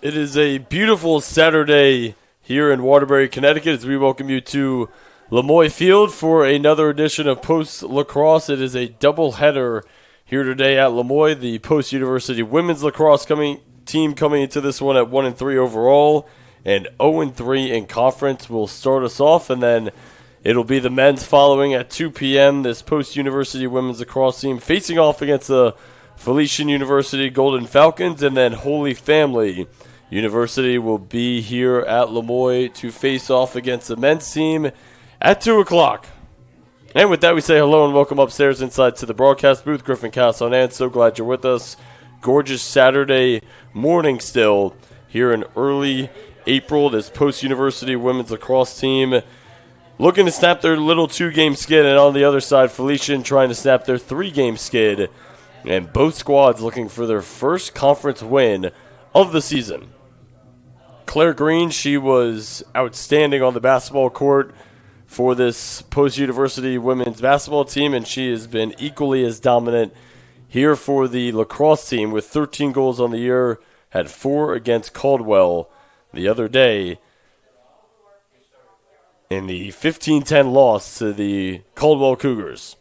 It is a beautiful Saturday here in Waterbury, Connecticut, as we welcome you to Lemoy Field for another edition of Post Lacrosse. It is a doubleheader here today at Lemoy. The Post University women's lacrosse team coming into this one at 1-3 overall and 0-3 in conference will start us off, and then it'll be the men's following at 2 p.m. This Post University women's lacrosse team facing off against the Felician University Golden Falcons, and then Holy Family University will be here at Lemoy to face off against the men's team at 2 o'clock. And with that, we say hello and welcome upstairs inside to the broadcast booth. Griffin Castle and so glad you're with us. Gorgeous Saturday morning still here in early April. This Post-University women's lacrosse team looking to snap their little 2-game skid, and on the other side, Felician trying to snap their 3-game skid. And both squads looking for their first conference win of the season. Claire Green, she was outstanding on the basketball court for this Post-University women's basketball team, and she has been equally as dominant here for the lacrosse team with 13 goals on the year, had 4 against Caldwell the other day in the 15-10 loss to the Caldwell Cougars.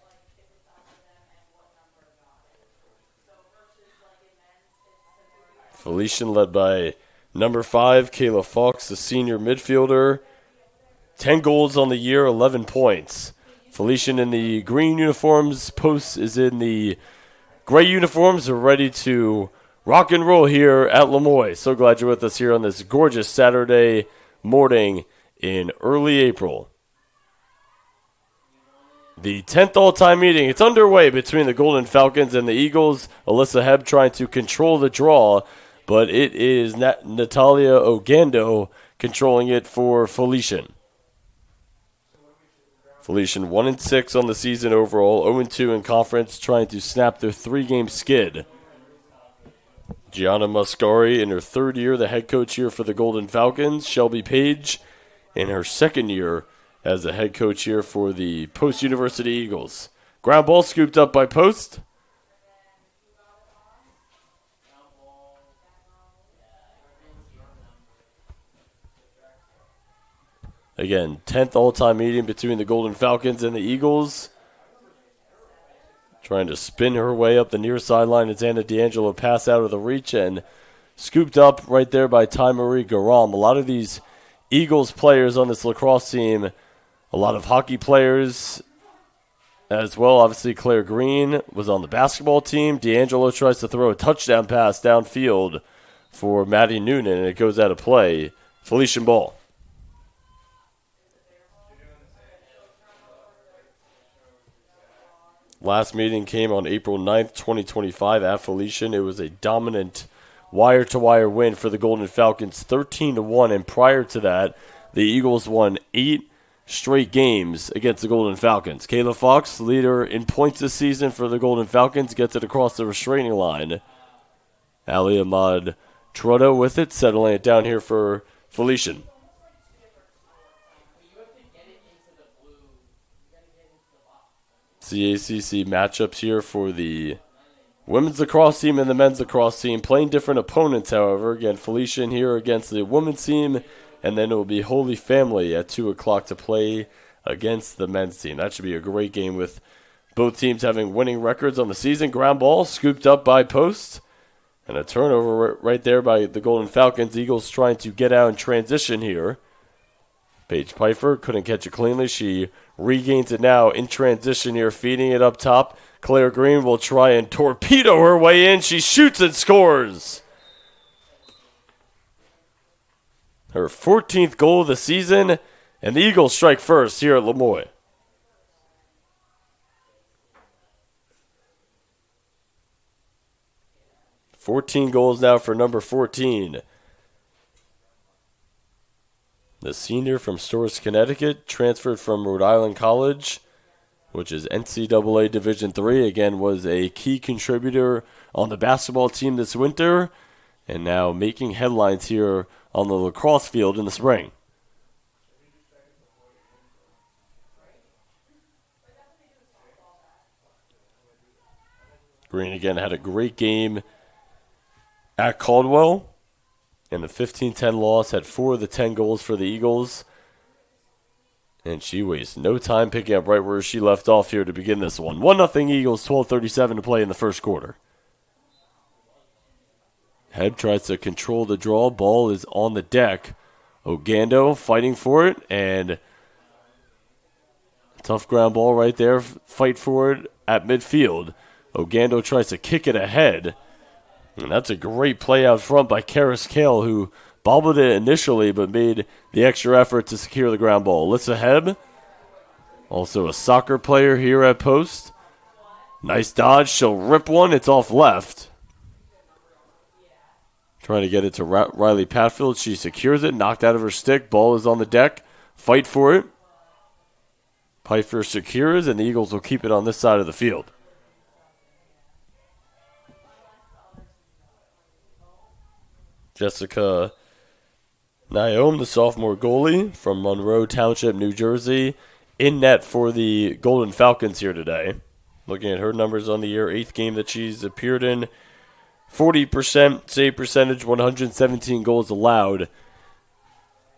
Felician led by number 5, Kayla Fox, the senior midfielder. 10 goals on the year, 11 points. Felician in the green uniforms. Post is in the gray uniforms. They're ready to rock and roll here at Lemoy. So glad you're with us here on this gorgeous Saturday morning in early April. The 10th all-time meeting, it's underway between the Golden Falcons and the Eagles. Alyssa Hebb trying to control the draw, but it is Natalia Ogando controlling it for Felician. Felician 1-6 on the season overall, 0-2 in conference, trying to snap their 3-game skid. Gianna Muscari in her 3rd year, the head coach here for the Golden Falcons. Shelby Page in her 2nd year as the head coach here for the Post University Eagles. Ground ball scooped up by Post. Again, 10th all-time meeting between the Golden Falcons and the Eagles. Trying to spin her way up the near sideline as Anna D'Angelo pass out of the reach and scooped up right there by Ty Marie Garam. A lot of these Eagles players on this lacrosse team, a lot of hockey players as well. Obviously, Claire Green was on the basketball team. D'Angelo tries to throw a touchdown pass downfield for Maddie Noonan, and it goes out of play. Felician ball. Last meeting came on April 9th, 2025 at Felician. It was a dominant wire-to-wire win for the Golden Falcons, 13-1. And prior to that, the Eagles won 8 straight games against the Golden Falcons. Kayla Fox, leader in points this season for the Golden Falcons, gets it across the restraining line. Ali Ahmad Trotto with it, settling it down here for Felician. CACC matchups here for the women's lacrosse team and the men's lacrosse team. Playing different opponents, however. Again, Felician here against the women's team, and then it will be Holy Family at 2 o'clock to play against the men's team. That should be a great game with both teams having winning records on the season. Ground ball scooped up by Post, and a turnover right there by the Golden Falcons. Eagles trying to get out and transition here. Paige Pfeiffer couldn't catch it cleanly. She regains it now in transition here, feeding it up top. Claire Green will try and torpedo her way in. She shoots and scores. Her 14th goal of the season, and the Eagles strike first here at Lemoy. $14 goals now for number 14. The senior from Storrs, Connecticut, transferred from Rhode Island College, which is NCAA Division III. Again, was a key contributor on the basketball team this winter, and now making headlines here on the lacrosse field in the spring. Green again had a great game at Caldwell. In the 15-10 loss, had 4 of the 10 goals for the Eagles. And she wastes no time picking up right where she left off here to begin this one. 1-0 Eagles, 12:37 to play in the first quarter. Heb tries to control the draw. Ball is on the deck. Ogando fighting for it, and tough ground ball right there. Fight for it at midfield. Ogando tries to kick it ahead. And that's a great play out front by Karis Kale, who bobbled it initially but made the extra effort to secure the ground ball. Alyssa Heb, also a soccer player here at post. Nice dodge. She'll rip one. It's off left. Trying to get it to Riley Patfield. She secures it. Knocked out of her stick. Ball is on the deck. Fight for it. Pfeiffer secures, and the Eagles will keep it on this side of the field. Jessica Naum, the sophomore goalie from Monroe Township, New Jersey, in net for the Golden Falcons here today. Looking at her numbers on the year, 8th game that she's appeared in. 40% save percentage, 117 goals allowed.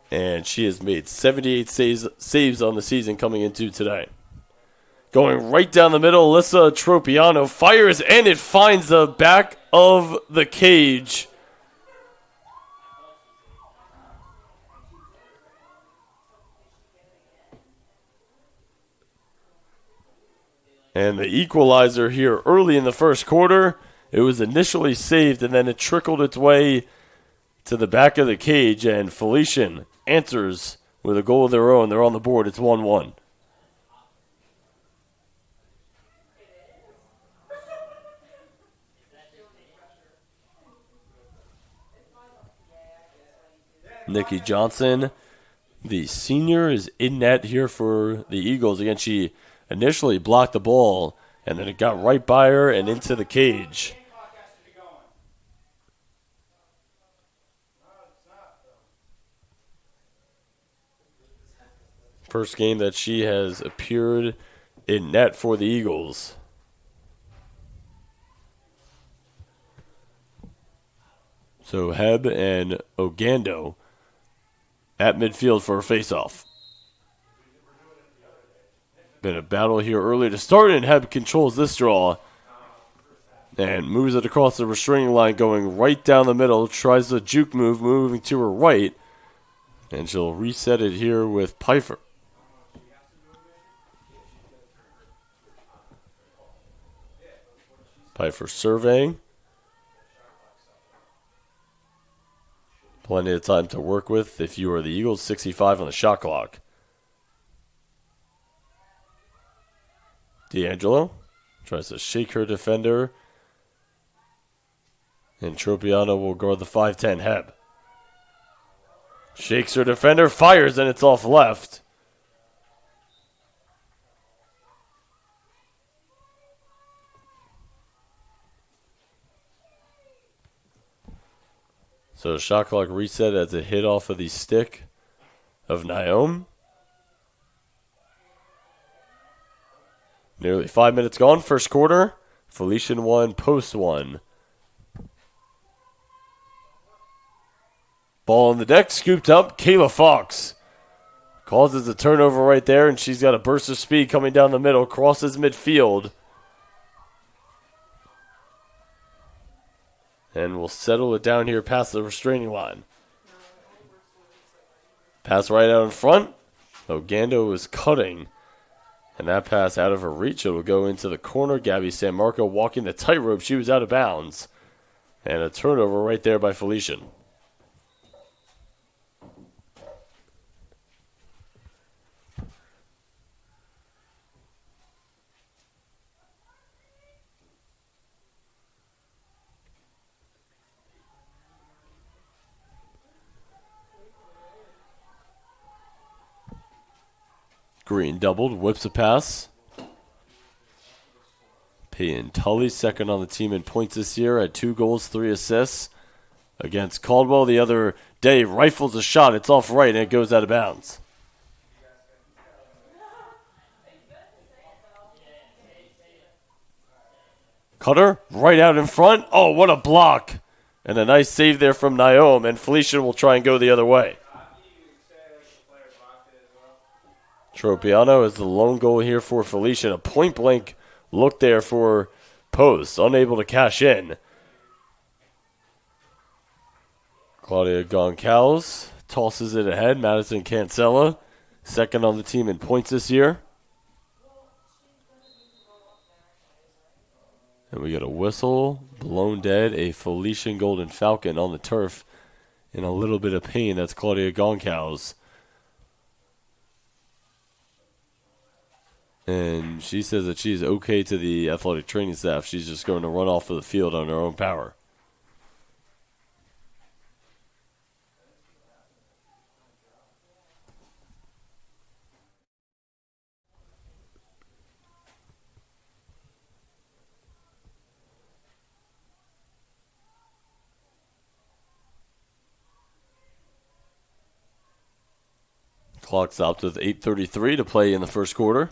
And she has made 78 saves on the season coming into today. Going right down the middle, Alyssa Tropiano fires, and it finds the back of the cage. And the equalizer here early in the first quarter. It was initially saved, and then it trickled its way to the back of the cage, and Felician answers with a goal of their own. They're on the board. It's 1-1. Nikki Johnson, the senior, is in net here for the Eagles. Again, she initially blocked the ball, and then it got right by her and into the cage. First game that she has appeared in net for the Eagles. So Heb and Ogando at midfield for a face-off. Been a battle here early to start, and Heb controls this draw and moves it across the restraining line, going right down the middle. Tries the juke move, moving to her right, and she'll reset it here with Pfeiffer. Pfeiffer surveying. Plenty of time to work with if you are the Eagles. 65 on the shot clock. D'Angelo tries to shake her defender. And Tropiano will guard the 5'10 Heb. Shakes her defender, fires, and it's off left. So shot clock reset as it hit off of the stick of Naum. Nearly 5 minutes gone, first quarter. Felician 1, Post 1. Ball on the deck, scooped up. Kayla Fox causes a turnover right there, and she's got a burst of speed coming down the middle, crosses midfield. And we'll settle it down here past the restraining line. Pass right out in front. Ogando is cutting. And that pass out of her reach. It will go into the corner. Gabby San Marco walking the tightrope. She was out of bounds. And a turnover right there by Felician. Green doubled, whips a pass. Peyton Tully, second on the team in points this year, had 2 goals, 3 assists. Against Caldwell the other day, rifles a shot. It's off right, and it goes out of bounds. Cutter, right out in front. Oh, what a block And a nice save there from Naom, and Felician will try and go the other way. Tropiano is the lone goal here for Felician. A point-blank look there for Post, unable to cash in. Claudia Goncalves tosses it ahead. Madison Cancella, second on the team in points this year. And we got a whistle, blown dead, a Felician Golden Falcon on the turf in a little bit of pain. That's Claudia Goncalves. And she says that she's okay to the athletic training staff. She's just going to run off of the field on her own power. Clock stopped with 8:33 to play in the first quarter.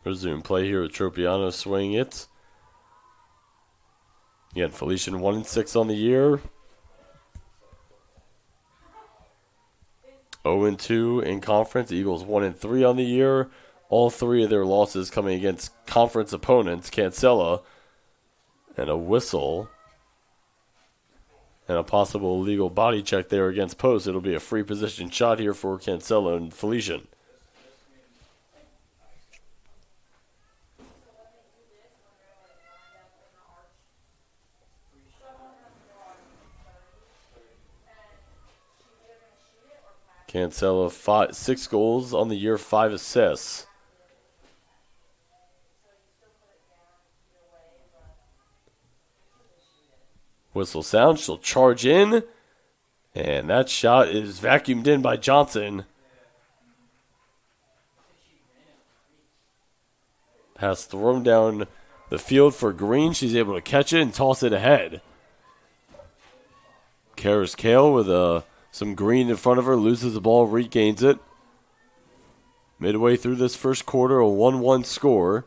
Resume play here with Tropiano swinging it. Again, Felician 1-6 on the year. 0-2 in conference. Eagles 1-3 on the year. All three of their losses coming against conference opponents. Cancella and a whistle and a possible illegal body check there against Post. It'll be a free position shot here for Cancella and Felician. Cancella, 6 goals on the year, 5 assists. Whistle sound, she'll charge in. And that shot is vacuumed in by Johnson. Pass thrown down the field for Green. She's able to catch it and toss it ahead. Karis Kale with some green in front of her, loses the ball, regains it. Midway through this first quarter, a 1-1 score.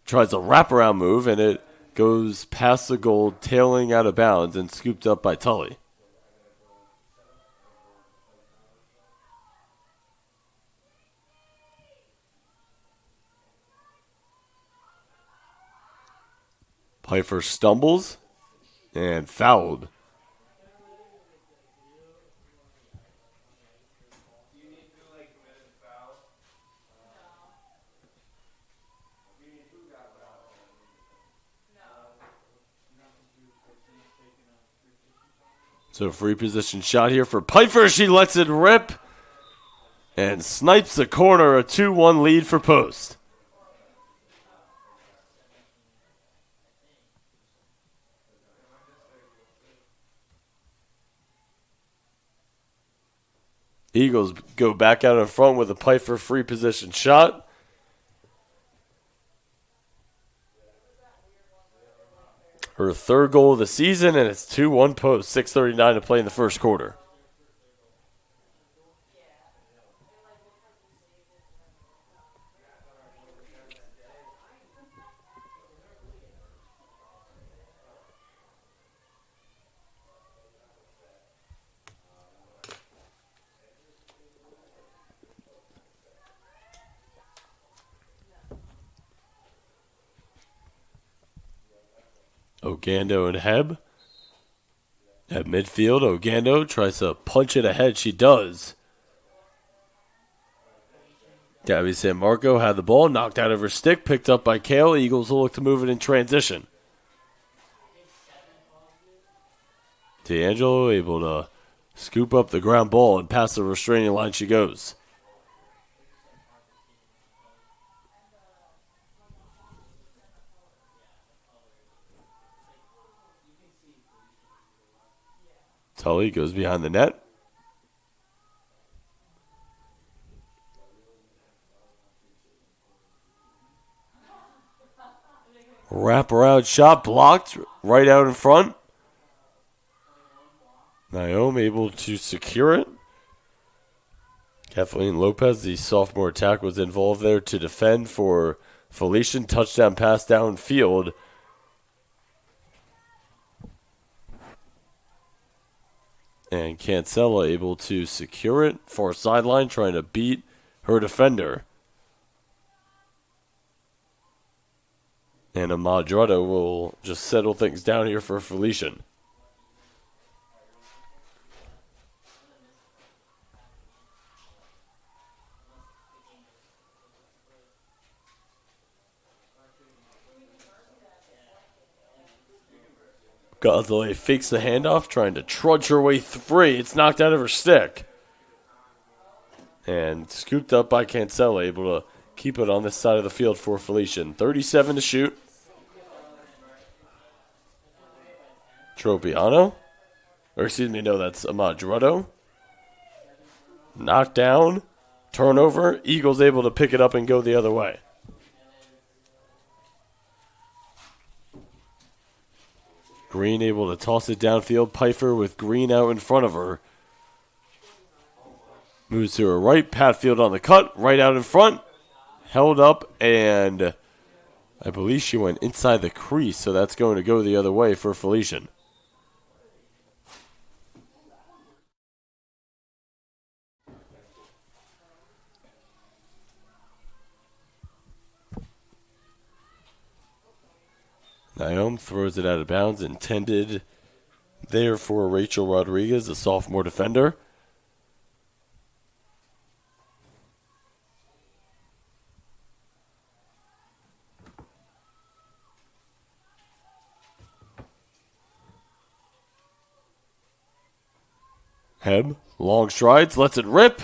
Tries a wraparound move, and it goes past the goal, tailing out of bounds, and scooped up by Tully. Pfeiffer stumbles and fouled. So free position shot here for Pfeiffer. She lets it rip and snipes the corner. A 2-1 lead for Post. Eagles go back out in front with a Pfeiffer free position shot. Her third goal of the season, and it's 2-1 Post. 6:39 to play in the first quarter. Ogando and Heb at midfield. Ogando tries to punch it ahead. She does. Gabby San Marco had the ball, knocked out of her stick, picked up by Kale. Eagles will look to move it in transition. D'Angelo able to scoop up the ground ball and past the restraining line she goes. Tully goes behind the net. wraparound shot blocked right out in front. Naomi able to secure it. Kathleen Lopez, the sophomore attack, was involved there to defend for Felician. Touchdown pass downfield. And Cancella able to secure it. Far sideline, trying to beat her defender. And Madrado will just settle things down here for Felician. Gonzalez fakes the handoff, trying to trudge her way free. It's knocked out of her stick. And scooped up by Cancella, able to keep it on this side of the field for Felician. 37 to shoot. Tropiano. Or excuse me, no, that's Madrado. Knocked down. Turnover. Eagles able to pick it up and go the other way. Green able to toss it downfield. Pfeiffer with Green out in front of her. Moves to her right. Patfield on the cut. Right out in front. Held up, and I believe she went inside the crease, so that's going to go the other way for Felician. Naomi throws it out of bounds, intended there for Rachel Rodriguez, a sophomore defender. Heb, long strides, lets it rip.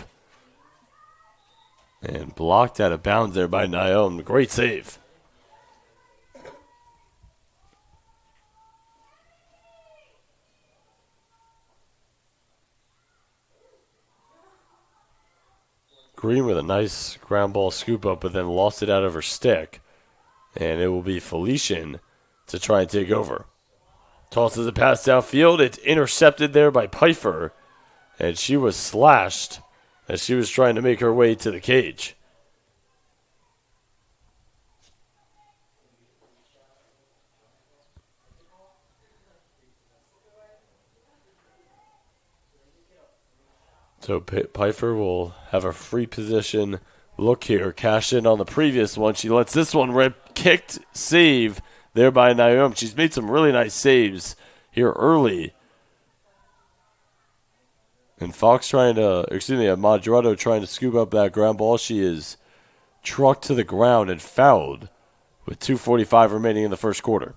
And blocked out of bounds there by Naomi. Great save. Green with a nice ground ball scoop up, but then lost it out of her stick. And it will be Felician to try and take over. Tosses a pass downfield. It's intercepted there by Pfeiffer. And she was slashed as she was trying to make her way to the cage. So Pfeiffer will have a free position look here. Cash in on the previous one. She lets this one rip. Kicked save there by Naomi. She's made some really nice saves here early. And Madrado trying to scoop up that ground ball. She is trucked to the ground and fouled with 2:45 remaining in the first quarter.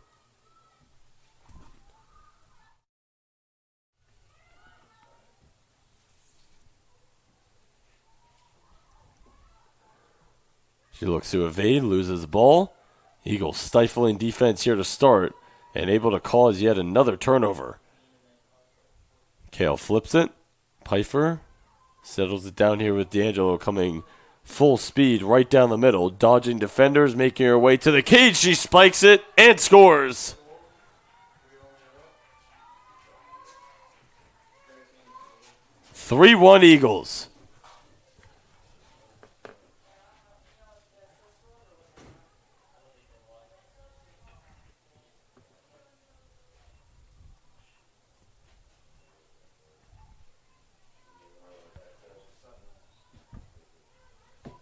She looks to evade, loses the ball. Eagles stifling defense here to start and able to cause yet another turnover. Kale flips it. Pfeiffer settles it down here with D'Angelo coming full speed right down the middle, dodging defenders, making her way to the cage. She spikes it and scores. "3-1 Eagles."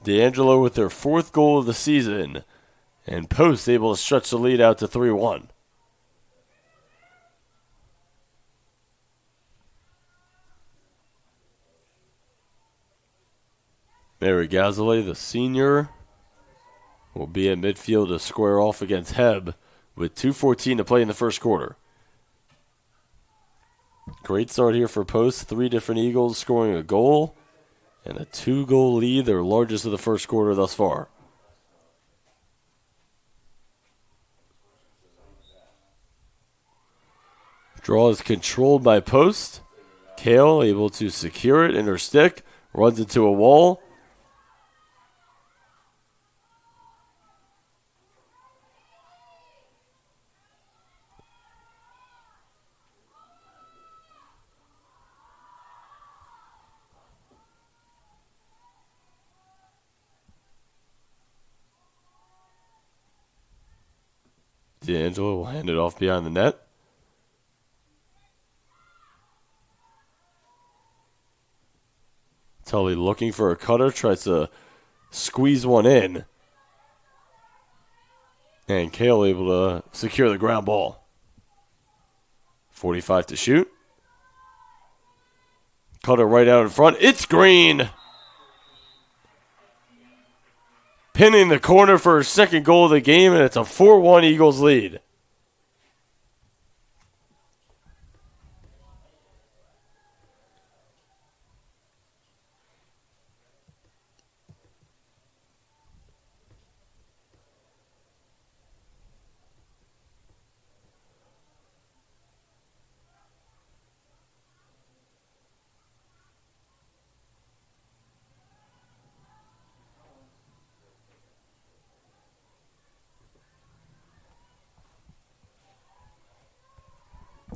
D'Angelo with their fourth goal of the season, and Post able to stretch the lead out to 3-1. Mary Gazale, the senior, will be at midfield to square off against Heb with 2:14 to play in the first quarter. Great start here for Post. 3 different Eagles scoring a goal. And a 2-goal lead, their largest of the first quarter thus far. Draw is controlled by Post. Kale able to secure it in her stick. Runs into a wall. D'Angelo will hand it off behind the net. Tully looking for a cutter, tries to squeeze one in. And Kale able to secure the ground ball. 45 to shoot. Cutter right out in front. It's Green. Pinning the corner for her second goal of the game, and it's a 4-1 Eagles lead.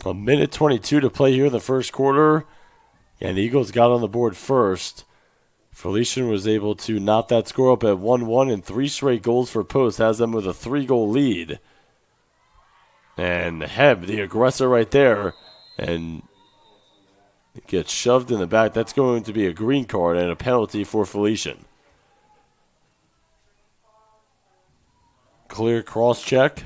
A minute 22 to play here in the first quarter. And the Eagles got on the board first. Felician was able to knot that score up at 1-1, and 3 straight goals for Post has them with a 3-goal lead. And Heb, the aggressor right there, and gets shoved in the back. That's going to be a green card and a penalty for Felician. Clear cross check.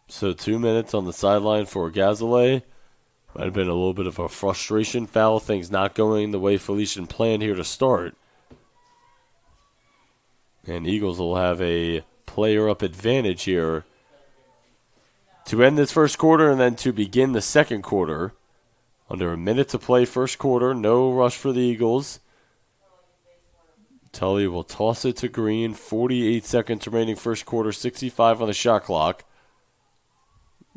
So 2 minutes on the sideline for Gazale. Might have been a little bit of a frustration foul. Things not going the way Felician planned here to start. And Eagles will have a player up advantage here to end this first quarter and then to begin the second quarter. Under a minute to play first quarter. No rush for the Eagles. Tully will toss it to Green. 48 seconds remaining first quarter. 65 on the shot clock.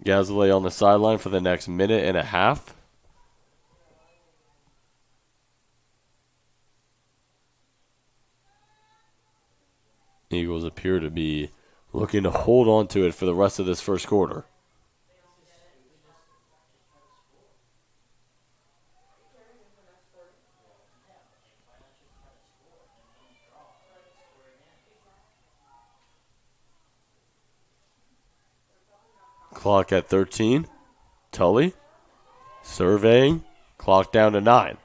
Gazale on the sideline for the next minute and a half. Eagles appear to be looking to hold on to it for the rest of this first quarter. Clock at 13. Tully surveying. Clock down to 9.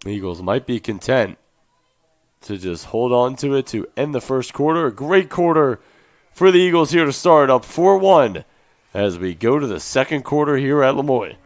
Eagles might be content to just hold on to it to end the first quarter. A great quarter for the Eagles here to start, up 4-1 as we go to the second quarter here at Lemoyne.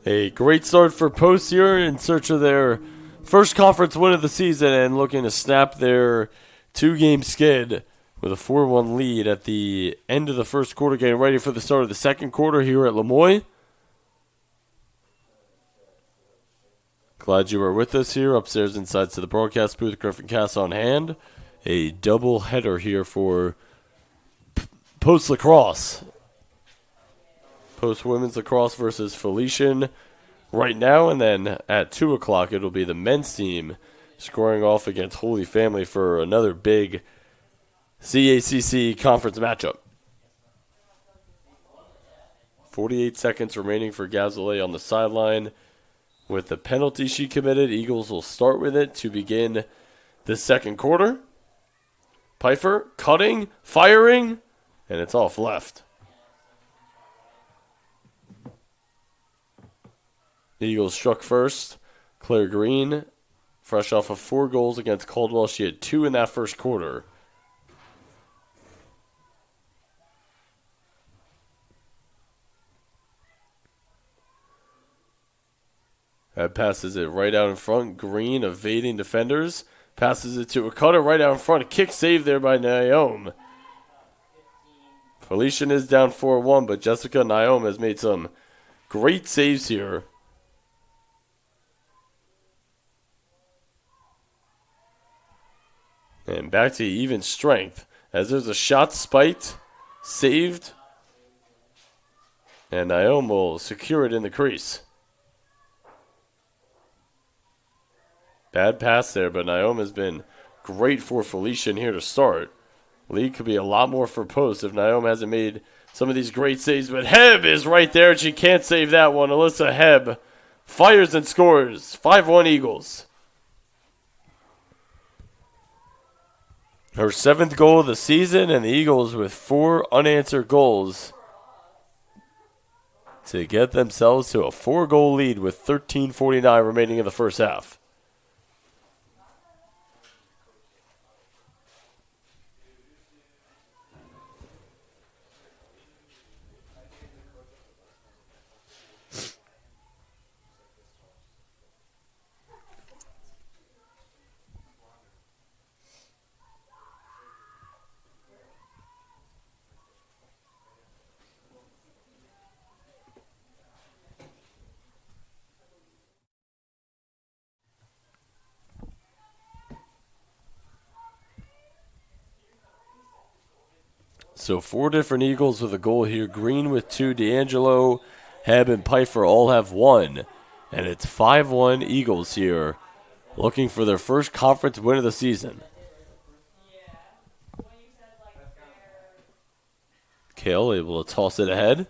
A great start for Post here in search of their first conference win of the season and looking to snap their 2-game skid with a 4-1 lead at the end of the first quarter, getting ready for the start of the second quarter here at Lemoyne. Glad you were with us here upstairs inside to the broadcast booth. Griffin Cass on hand. A double header here for Post Lacrosse. Post Women's Lacrosse versus Felician right now, and then at 2 o'clock it'll be the men's team scoring off against Holy Family for another big CACC conference matchup. 48 seconds remaining for Gazelle on the sideline. With the penalty she committed, Eagles will start with it to begin the second quarter. Pfeiffer cutting, firing, and it's off left. The Eagles struck first. Claire Green, fresh off of 4 goals against Caldwell. She had 2 in that first quarter. That passes it right out in front. Green evading defenders. Passes it to a cutter right out in front. A kick save there by Naomi. Felician is down 4-1, but Jessica Naomi has made some great saves here. And back to even strength as there's a shot spiked, saved, and Naomi will secure it in the crease. Bad pass there, but Naomi has been great for Felician here to start. Lead could be a lot more for Post if Naomi hasn't made some of these great saves, but Heb is right there, and she can't save that one. Alyssa Heb fires and scores. 5-1 Eagles. Her 7th goal of the season, and the Eagles with 4 unanswered goals to get themselves to a 4-goal lead with 13:49 remaining in the first half. So 4 different Eagles with a goal here. Green with 2. D'Angelo, Heb, and Pfeiffer all have 1. And it's 5-1 Eagles here, looking for their first conference win of the season. Kale able to toss it ahead.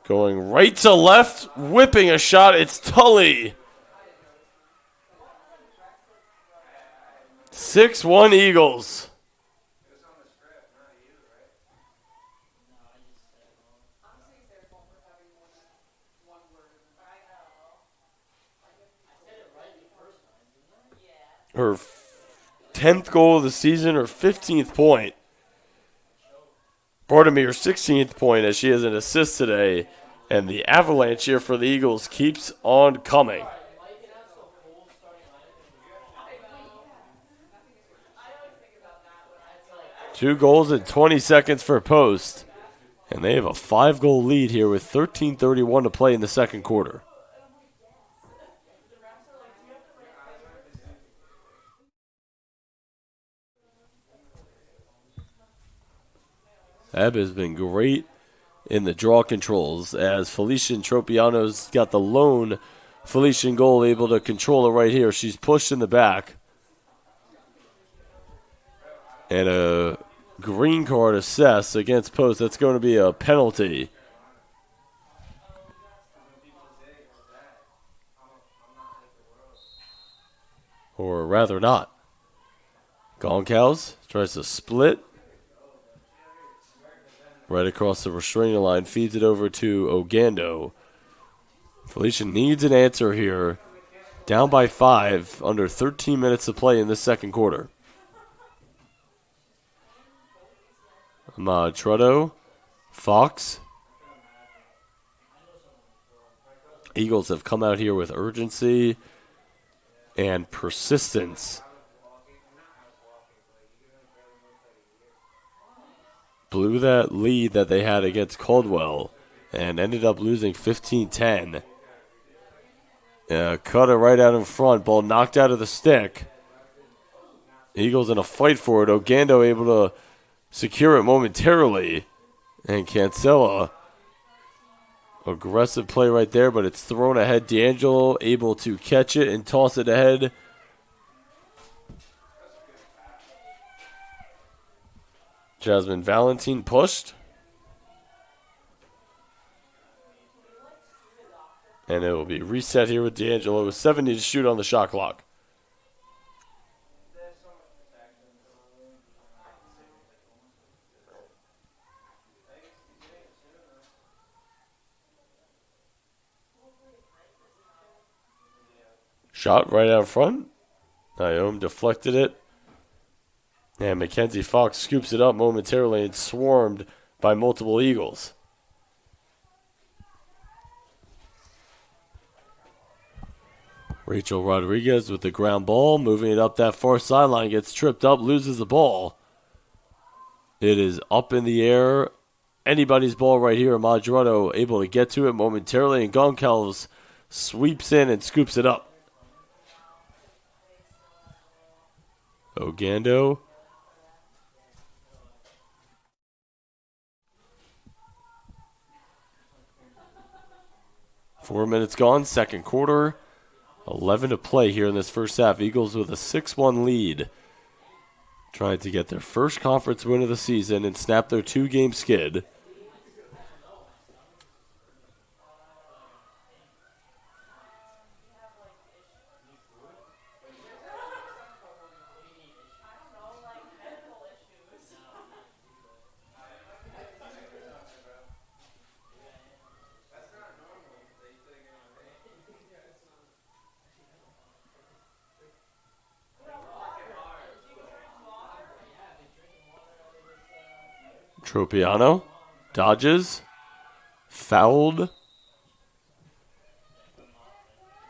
Going right to left, whipping a shot. It's Tully. 6-1 Eagles. Her 10th goal of the season, her 15th point. Pardon me, her 16th point as she has an assist today. And the avalanche here for the Eagles keeps on coming. Two goals in 20 seconds for Post. And they have a 5-goal lead here with 13:31 to play in the second quarter. Ebb has been great in the draw controls as Felician Tropiano's got the lone Felician goal, able to control it right here. She's pushed in the back. And a green card assessed against Post. That's going to be a penalty. Or rather not. Goncows tries to split. Right across the restraining line, feeds it over to Ogando. Felicia needs an answer here. Down by 5, under 13 minutes to play in this second quarter. Ahmad Truddo, Fox. Eagles have come out here with urgency and persistence. Blew that lead that they had against Caldwell and ended up losing 15-10. Cutter right out in front. Ball knocked out of the stick. Eagles in a fight for it. Ogando able to secure it momentarily. And Cancella, aggressive play right there, but it's thrown ahead. D'Angelo able to catch it and toss it ahead. Jasmine Valentine pushed. And it will be reset here with D'Angelo with 70 to shoot on the shot clock. Shot right out front. Naomi deflected it. And Mackenzie Fox scoops it up momentarily and swarmed by multiple Eagles. Rachel Rodriguez with the ground ball, moving it up that far sideline, gets tripped up, loses the ball. It is up in the air. Anybody's ball right here. Maggioretto able to get to it momentarily, and Goncalves sweeps in and scoops it up. Ogando. Four minutes gone, second quarter. 11 to play here in this first half. Eagles with a 6-1 lead. Trying to get their first conference win of the season and snap their two-game skid. Tropiano dodges, fouled.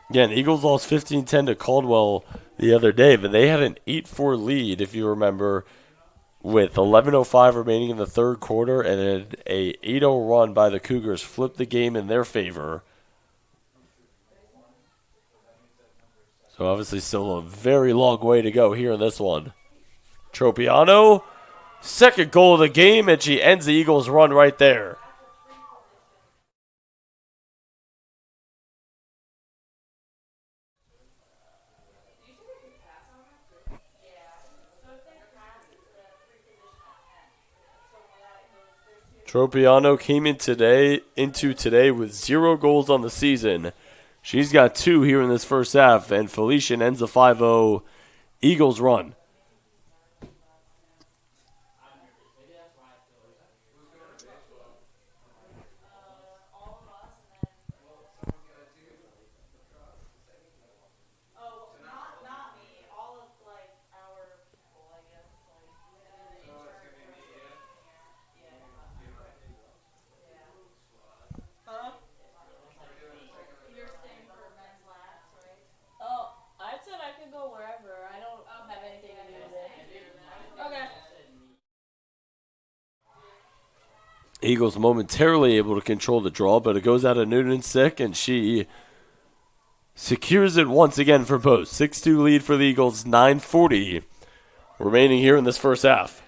Again, Eagles lost 15-10 to Caldwell the other day, but they had an 8-4 lead, if you remember, with 11:05 remaining in the third quarter, and a 8-0 run by the Cougars flipped the game in their favor. So obviously still a very long way to go here in this one. Tropiano. Second goal of the game, and she ends the Eagles' run right there. Tropiano came into today with 0 goals on the season. She's got 2 here in this first half, and Felician ends the 5-0 Eagles run. Eagles momentarily able to control the draw, but it goes out of Noonan sick, and she secures it once again for post. 6-2 lead for the Eagles, 9:40 remaining here in this first half.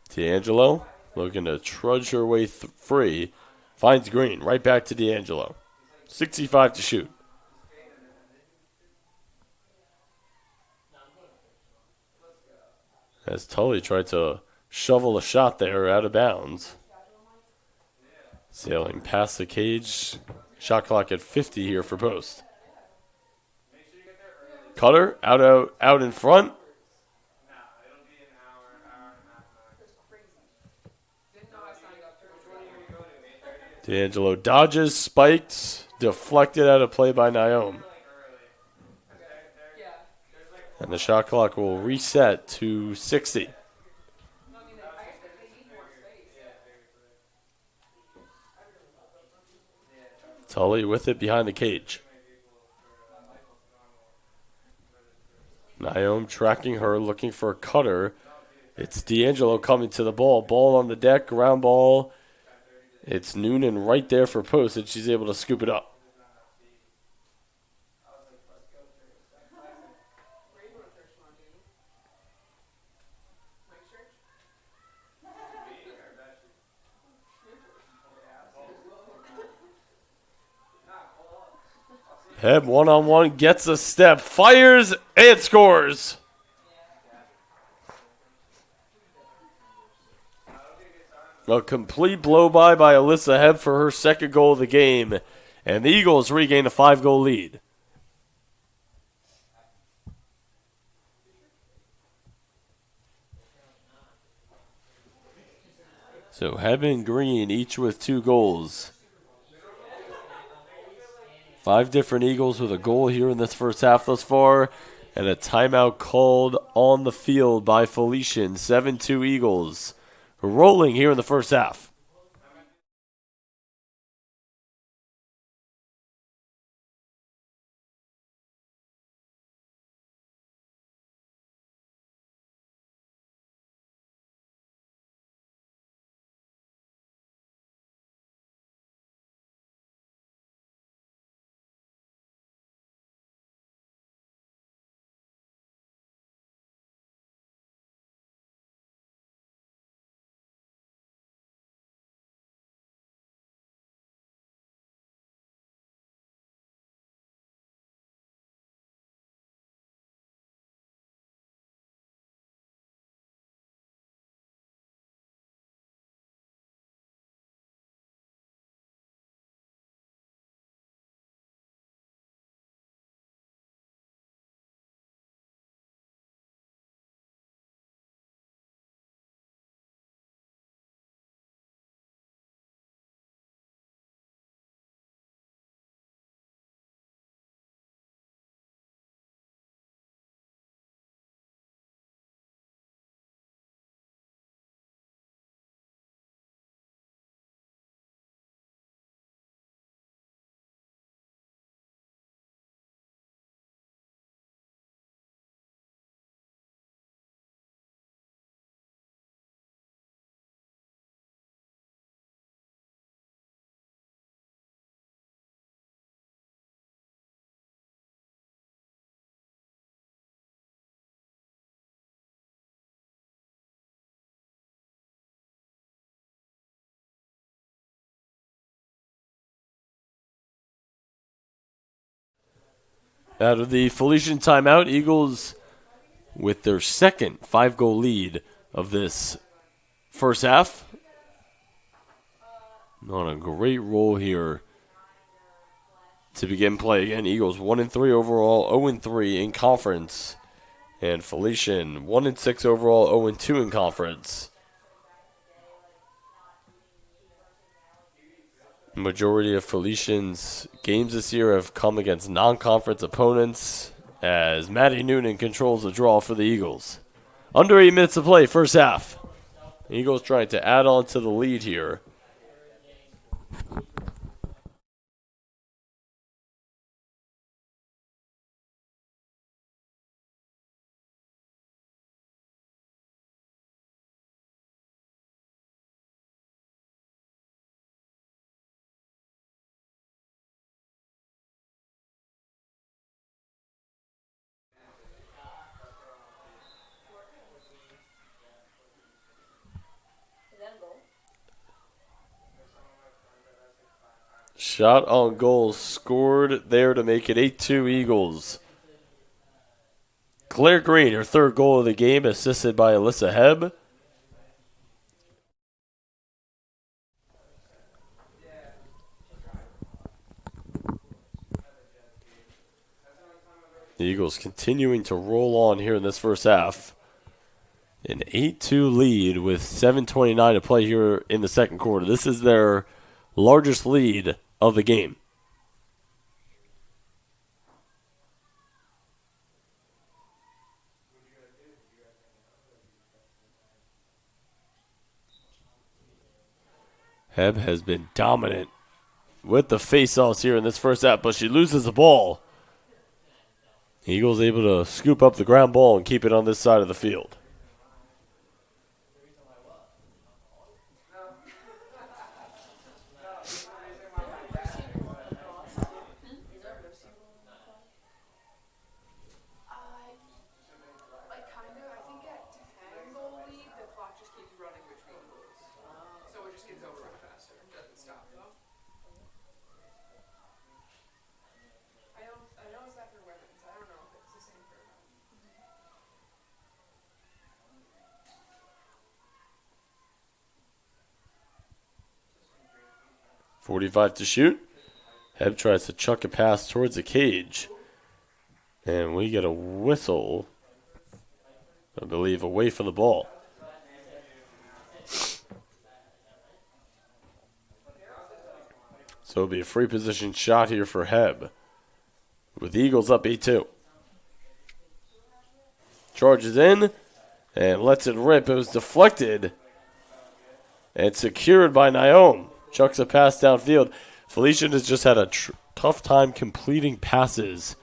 D'Angelo looking to trudge her way free. Finds Green. Right back to D'Angelo. 65 to shoot. As Tully tried to shovel a shot there out of bounds. Sailing past the cage. Shot clock at 50 here for post. Cutter out in front. D'Angelo dodges, spikes, deflected out of play by Naomi. And the shot clock will reset to 60. Tully with it behind the cage. Naomi tracking her, looking for a cutter. It's D'Angelo coming to the ball. Ball on the deck, ground ball. It's Noonan right there for post, and she's able to scoop it up. Heb one-on-one, gets a step, fires, and scores. A complete blow-by Alyssa Heb for her second goal of the game. And the Eagles regain a 5-goal lead. So Heb and Green each with 2 goals. 5 different Eagles with a goal here in this first half thus far. And a timeout called on the field by Felician. 7-2 Eagles. Rolling here in the first half. Out of the Felician timeout, Eagles with their second 5-goal lead of this first half. On a great roll here to begin play. Again, Eagles 1-3 overall, 0-3 in conference. And Felician 1-6 overall, 0-2 in conference. Majority of Felician's games this year have come against non-conference opponents as Maddie Noonan controls the draw for the Eagles. Under 8 minutes to play, first half. Eagles trying to add on to the lead here. Shot on goal scored there to make it 8-2 Eagles. Claire Green, her third goal of the game, assisted by Alyssa Heb. The Eagles continuing to roll on here in this first half. An 8-2 lead with 7:29 to play here in the second quarter. This is their largest lead of the game. Heb has been dominant with the face-offs here in this first half, but she loses the ball. Eagles able to scoop up the ground ball and keep it on this side of the field. .45 to shoot. Heb tries to chuck a pass towards the cage. And we get a whistle, I believe, away from the ball. So it'll be a free position shot here for Heb. With the Eagles up 8-2. Charges in and lets it rip. It was deflected and secured by Naom. Chucks a pass downfield. Felician has just had a tough time completing passes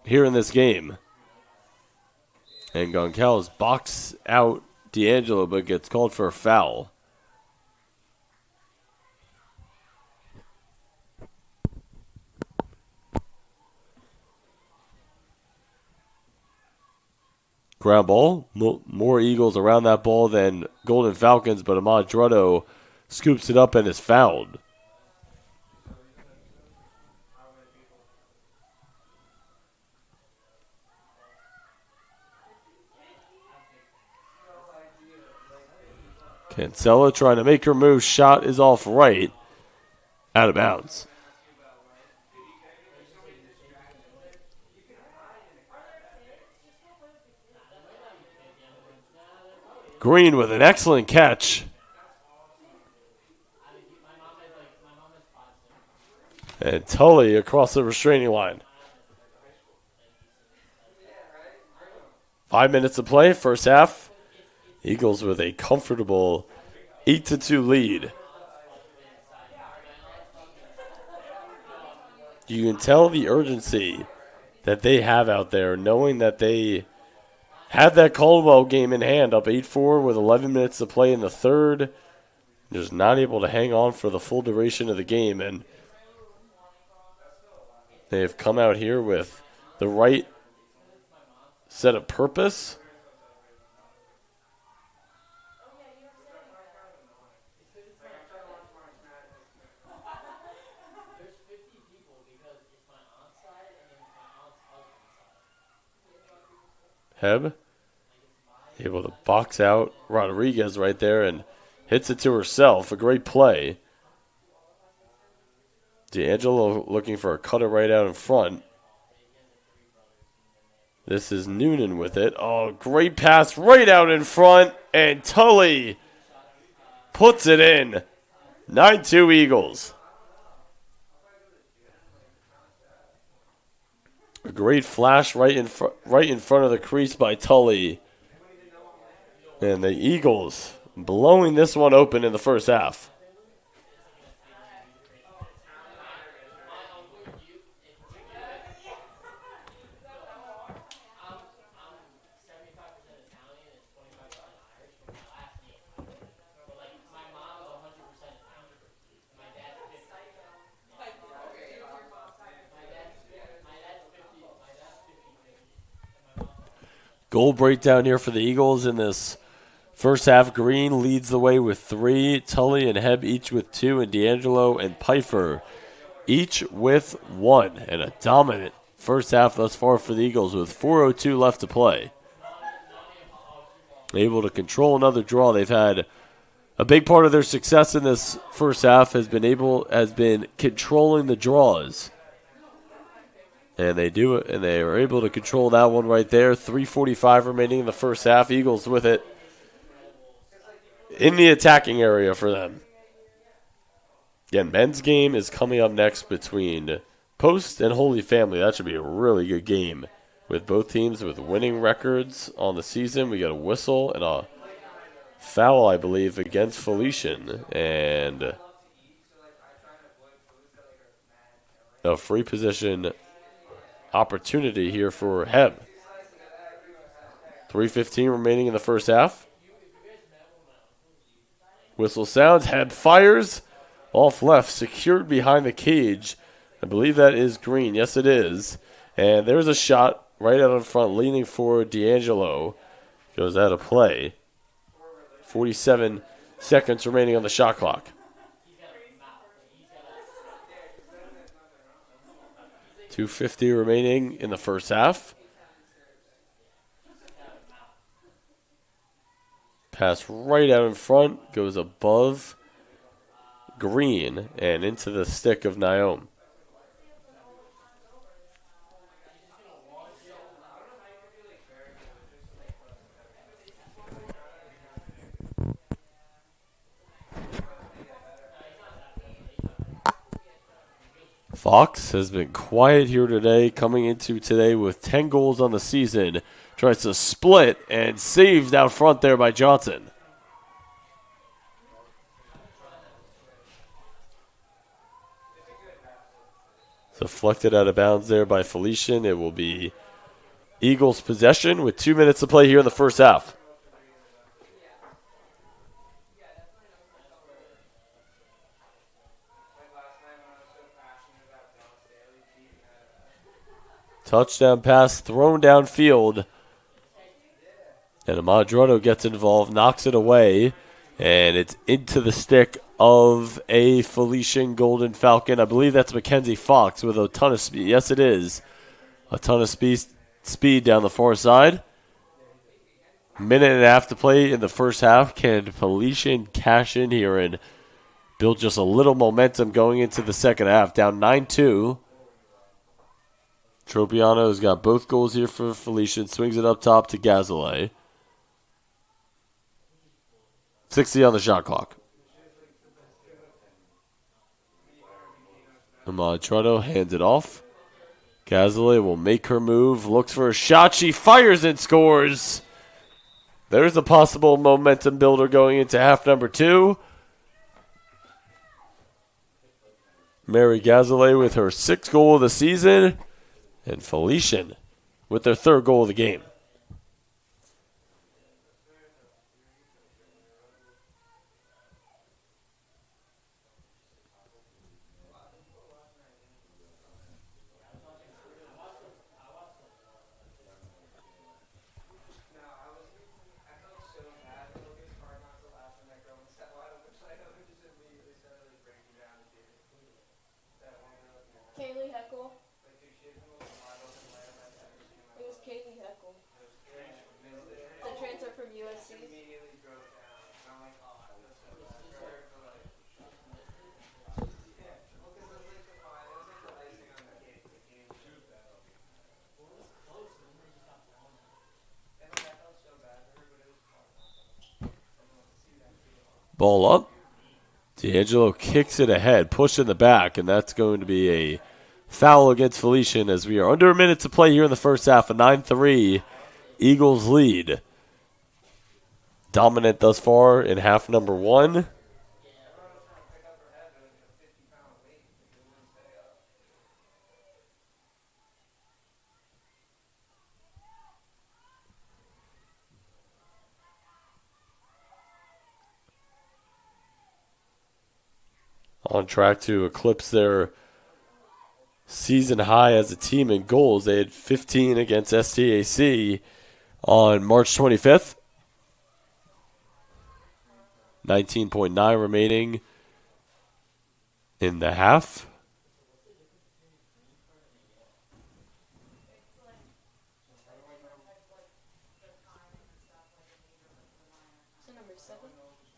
here in this game. And Goncalves boxes out D'Angelo, but gets called for a foul. Ground ball. More Eagles around that ball than Golden Falcons, but Ahmad Drutto scoops it up and is fouled. Cancella trying to make her move. Shot is off right. Out of bounds. Green with an excellent catch. And Tully across the restraining line. 5 minutes to play, first half. Eagles with a comfortable 8-2 lead. You can tell the urgency that they have out there, knowing that they had that Caldwell game in hand, up 8-4 with 11 minutes to play in the third. Just not able to hang on for the full duration of the game, and they have come out here with the right set of purpose. Heb able to box out Rodriguez right there and hits it to herself. A great play. D'Angelo looking for a cutter right out in front. This is Noonan with it. Oh, great pass right out in front. And Tully puts it in. 9-2 Eagles. A great flash right in front of the crease by Tully. And the Eagles blowing this one open in the first half. Goal breakdown here for the Eagles in this first half. Green leads the way with 3. Tully and Heb each with 2. And D'Angelo and Pfeiffer each with 1. And a dominant first half thus far for the Eagles with 4:02 left to play. Able to control another draw. They've had a big part of their success in this first half has been controlling the draws. And they do it, and they are able to control that one right there. 3:45 remaining in the first half. Eagles with it in the attacking area for them. Again, men's game is coming up next between Post and Holy Family. That should be a really good game with both teams with winning records on the season. We got a whistle and a foul, I believe, against Felician. And a free position opportunity here for Heb. 3:15 remaining in the first half. Whistle sounds. Heb fires. Off left, secured behind the cage. I believe that is Green. Yes, it is. And there's a shot right out in front, leaning forward. D'Angelo goes out of play. 47 seconds remaining on the shot clock. .250 remaining in the first half. Pass right out in front, goes above Green and into the stick of Naum. Fox has been quiet here today, coming into today with 10 goals on the season. Tries to split and saved out front there by Johnson. Deflected out of bounds there by Felician. It will be Eagles possession with 2 minutes to play here in the first half. Touchdown pass thrown downfield. And Amadrato gets involved, knocks it away, and it's into the stick of a Felician Golden Falcon. I believe that's Mackenzie Fox with a ton of speed. Yes, it is. A ton of speed down the far side. Minute and a half to play in the first half. Can Felician cash in here and build just a little momentum going into the second half? Down 9-2. Tropiano's got both goals here for Felician. Swings it up top to Gazale. 60 on the shot clock. Amadrato hands it off. Gazale will make her move. Looks for a shot. She fires and scores. There's a possible momentum builder going into half number 2. Mary Gazale with her 6th goal of the season. And Felician with their 3rd goal of the game. Ball up. D'Angelo kicks it ahead, push in the back, and that's going to be a foul against Felician as we are under a minute to play here in the first half. A 9-3 Eagles lead. Dominant thus far in half number 1. On track to eclipse their season high as a team in goals. They had 15 against STAC on March 25th. 19.9 remaining in the half.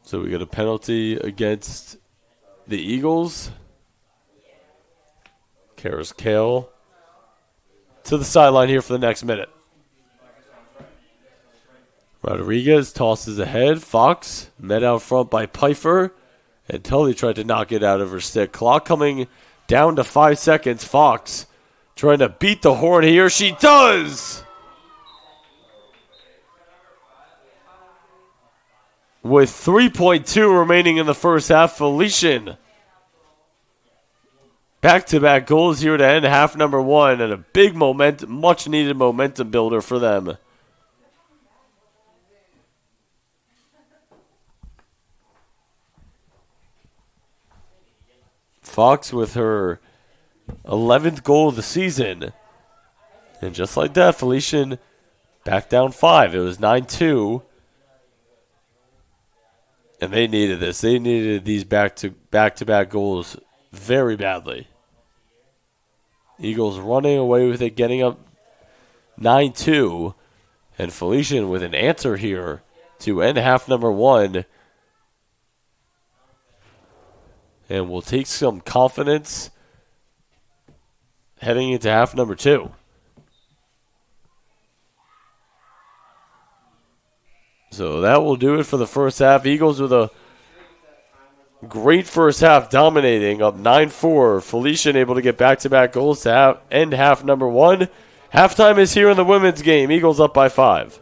So we got a penalty against the Eagles. Karis Kale to the sideline here for the next minute. Rodriguez tosses ahead. Fox met out front by Pfeiffer. And Tully tried to knock it out of her stick. Clock coming down to 5 seconds. Fox trying to beat the horn here. She does! with 3.2 remaining in the first half. Felician, back-to-back goals here to end half number one, and a big much-needed momentum builder for them. Fox with her 11th goal of the season. And just like that, Felician back down 5. It was 9-2. And they needed this. They needed these back-to-back goals very badly. Eagles running away with it, getting up 9-2. And Felician with an answer here to end half number one. And will take some confidence heading into half number two. So that will do it for the first half. Eagles with a great first half, dominating, up 9-4. Felician able to get back-to-back goals to end half number one. Halftime is here in the women's game. Eagles up by 5.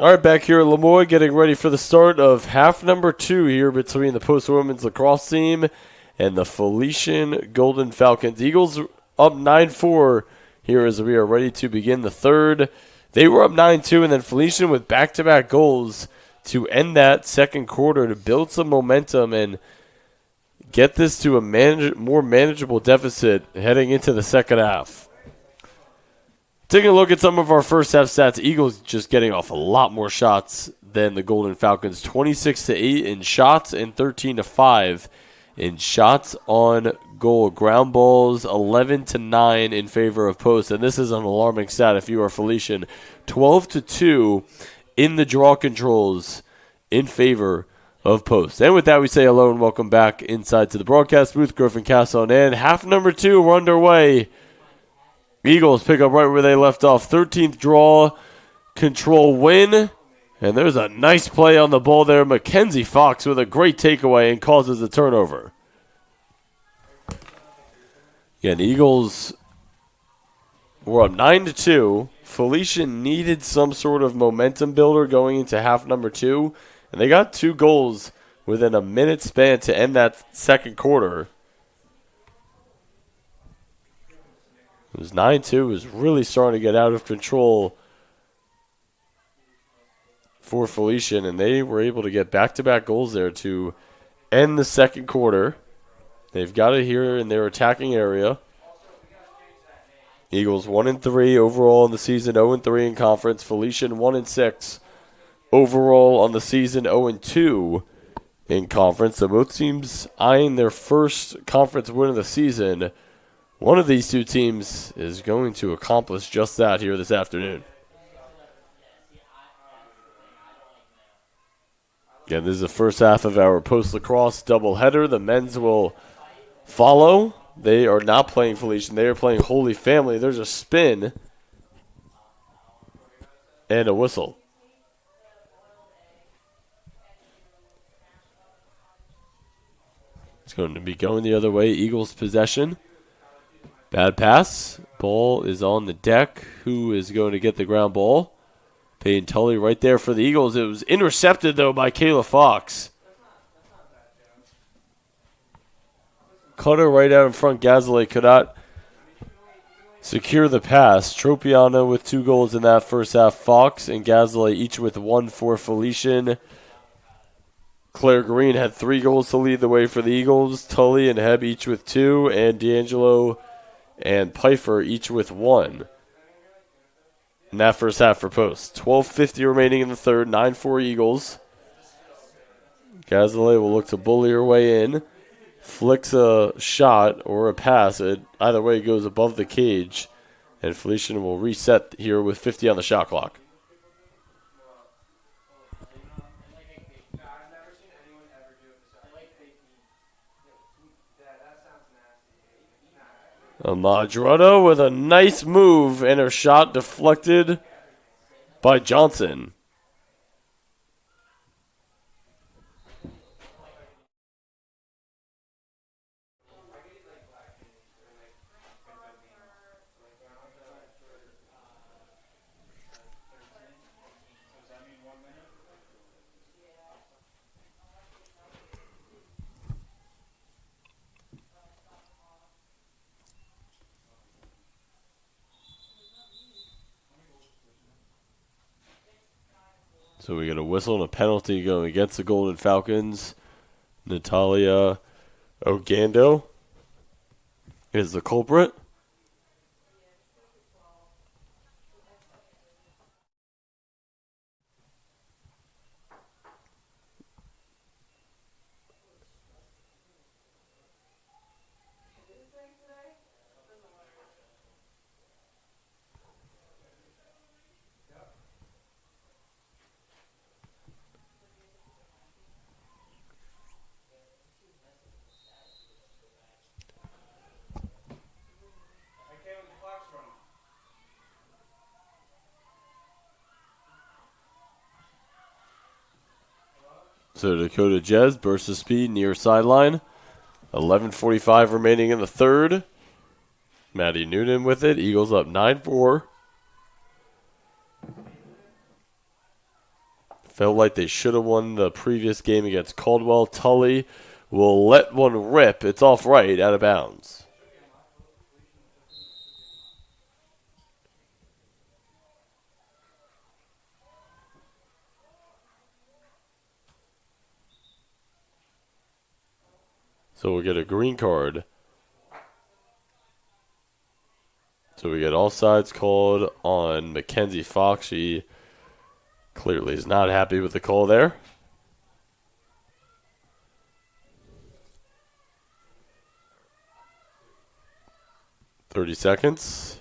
All right, back here at Lemoyne, getting ready for the start of half number 2 here between the Post Women's Lacrosse team and the Felician Golden Falcons. Eagles up 9-4 here as we are ready to begin the third. They were up 9-2, and then Felician with back-to-back goals to end that second quarter to build some momentum and get this to a more manageable deficit heading into the second half. Taking a look at some of our first half stats, Eagles just getting off a lot more shots than the Golden Falcons. 26-8 in shots and 13-5 in shots on goal. Ground balls 11-9 in favor of Post, and this is an alarming stat if you are Felician. 12-2 in the draw controls in favor of Post. And with that, we say hello and welcome back inside to the broadcast booth. Griffin Castle and half number 2, we're underway. Eagles pick up right where they left off. 13th draw, control win. And there's a nice play on the ball there. Mackenzie Fox with a great takeaway and causes a turnover. Again, Eagles were up 9-2. Felician needed some sort of momentum builder going into half number 2. And they got 2 goals within a minute span to end that second quarter. It was 9-2. It was really starting to get out of control for Felician, and they were able to get back-to-back goals there to end the second quarter. They've got it here in their attacking area. Eagles 1-3 overall in the season, 0-3 in conference. Felician 1-6 overall on the season, 0-2 in conference. So both teams eyeing their first conference win of the season. One of these two teams is going to accomplish just that here this afternoon. Again, this is the first half of our post-lacrosse doubleheader. The men's will follow. They are not playing Felician. They are playing Holy Family. There's a spin and a whistle. It's going to be going the other way. Eagles possession. Bad pass. Ball is on the deck. Who is going to get the ground ball? Peyton Tully right there for the Eagles. It was intercepted, though, by Kayla Fox. Cutter right out in front. Gazale could not secure the pass. Tropiano with 2 goals in that first half. Fox and Gazale each with 1 for Felician. Claire Green had 3 goals to lead the way for the Eagles. Tully and Heb each with 2. And D'Angelo and Pfeiffer each with 1 in that first half for Post. 12:50 remaining in the third, 9-4 Eagles. Gazale will look to bully her way in. Flicks a shot or a pass. Either way, it goes above the cage. And Felician will reset here with 50 on the shot clock. Madrano with a nice move and her shot deflected by Johnson. So we get a whistle and a penalty going against the Golden Falcons. Natalia Ogando is the culprit. So Dakota Jez bursts of speed near sideline. 11:45 remaining in the third. Maddie Noonan with it. Eagles up 9-4. Felt like they should have won the previous game against Caldwell. Tully will let one rip. It's off right, out of bounds. So we'll get a green card. So we get all sides called on Mackenzie Fox. She clearly is not happy with the call there. .30 seconds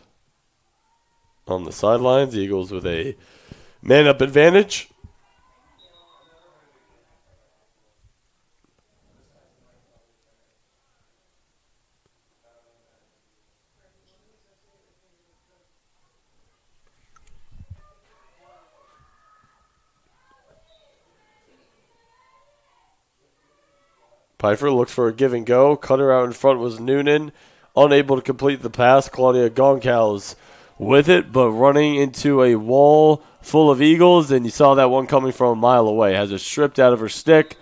on the sidelines. Eagles with a man-up advantage. Pfeiffer looks for a give and go. Cutter out in front was Noonan. Unable to complete the pass. Claudia Goncalves with it, but running into a wall full of Eagles, and you saw that one coming from a mile away. Has it stripped out of her stick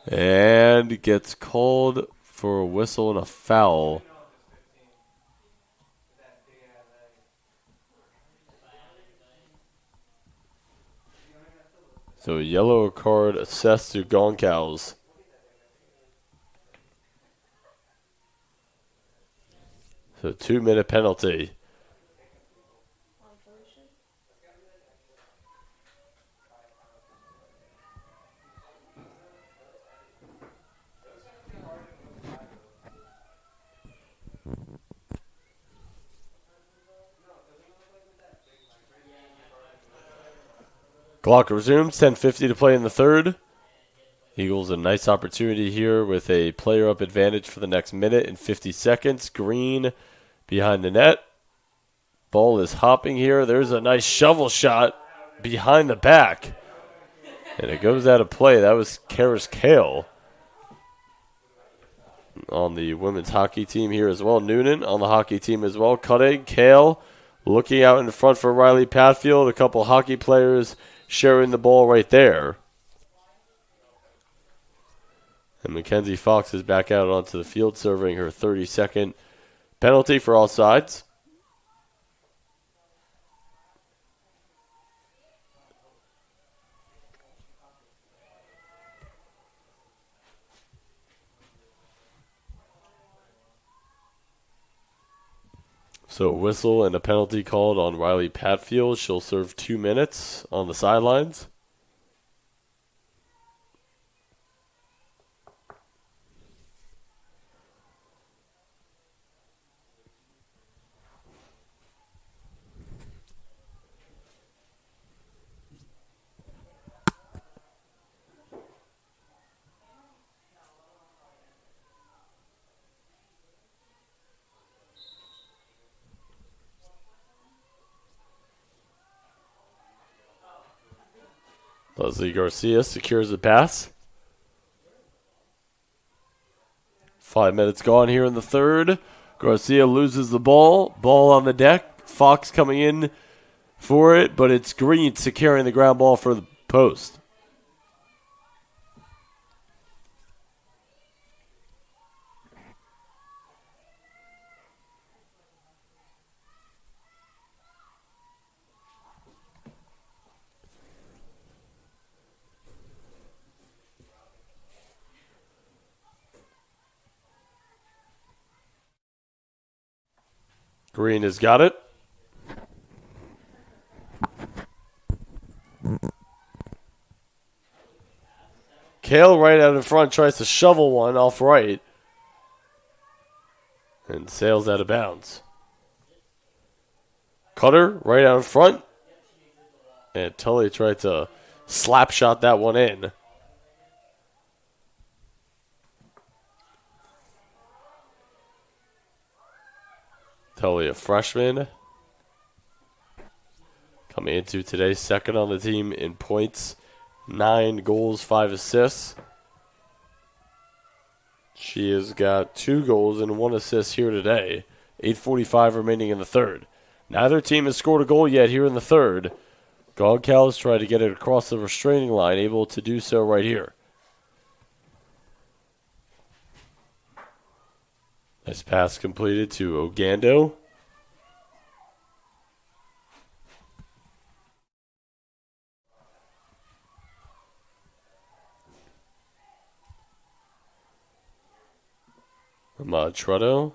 and gets called for a whistle and a foul. So a yellow card assessed to Goncalves. So 2-minute penalty. Clock resumes, 10:50 to play in the third. Eagles a nice opportunity here with a player up advantage for the next minute and 50 seconds. Green behind the net. Ball is hopping here. There's a nice shovel shot behind the back. And it goes out of play. That was Karis Kale on the women's hockey team here as well. Noonan on the hockey team as well. Cutting, Kale looking out in front for Riley Patfield. A couple hockey players sharing the ball right there. And Mackenzie Fox is back out onto the field serving her 30-second penalty for all sides. So a whistle and a penalty called on Riley Patfield. She'll serve 2 minutes on the sidelines. Leslie Garcia secures the pass. 5 minutes gone here in the third. Garcia loses the ball. Ball on the deck. Fox coming in for it, but it's Green securing the ground ball for the post. Green has got it. Kale right out in front tries to shovel one off right and sails out of bounds. Cutter right out in front, and Tully tried to slap shot that one in. Tully, a freshman, coming into today's second on the team in points. 9 goals, 5 assists. She has got 2 goals and 1 assist here today. 8:45 remaining in the third. Neither team has scored a goal yet here in the third. Goncalves tried to get it across the restraining line, able to do so right here. Nice pass completed to Ogando. Ahmad Trutto.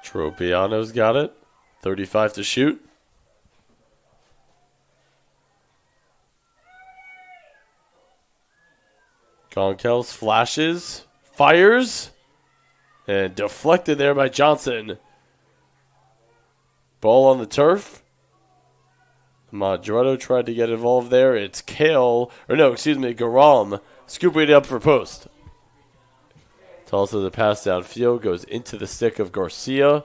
Tropiano's got it. 35 to shoot. Goncalves flashes, fires, and deflected there by Johnson. Ball on the turf. Madretto tried to get involved there. It's Garam scooping it up for post. Toss of the pass downfield goes into the stick of Garcia.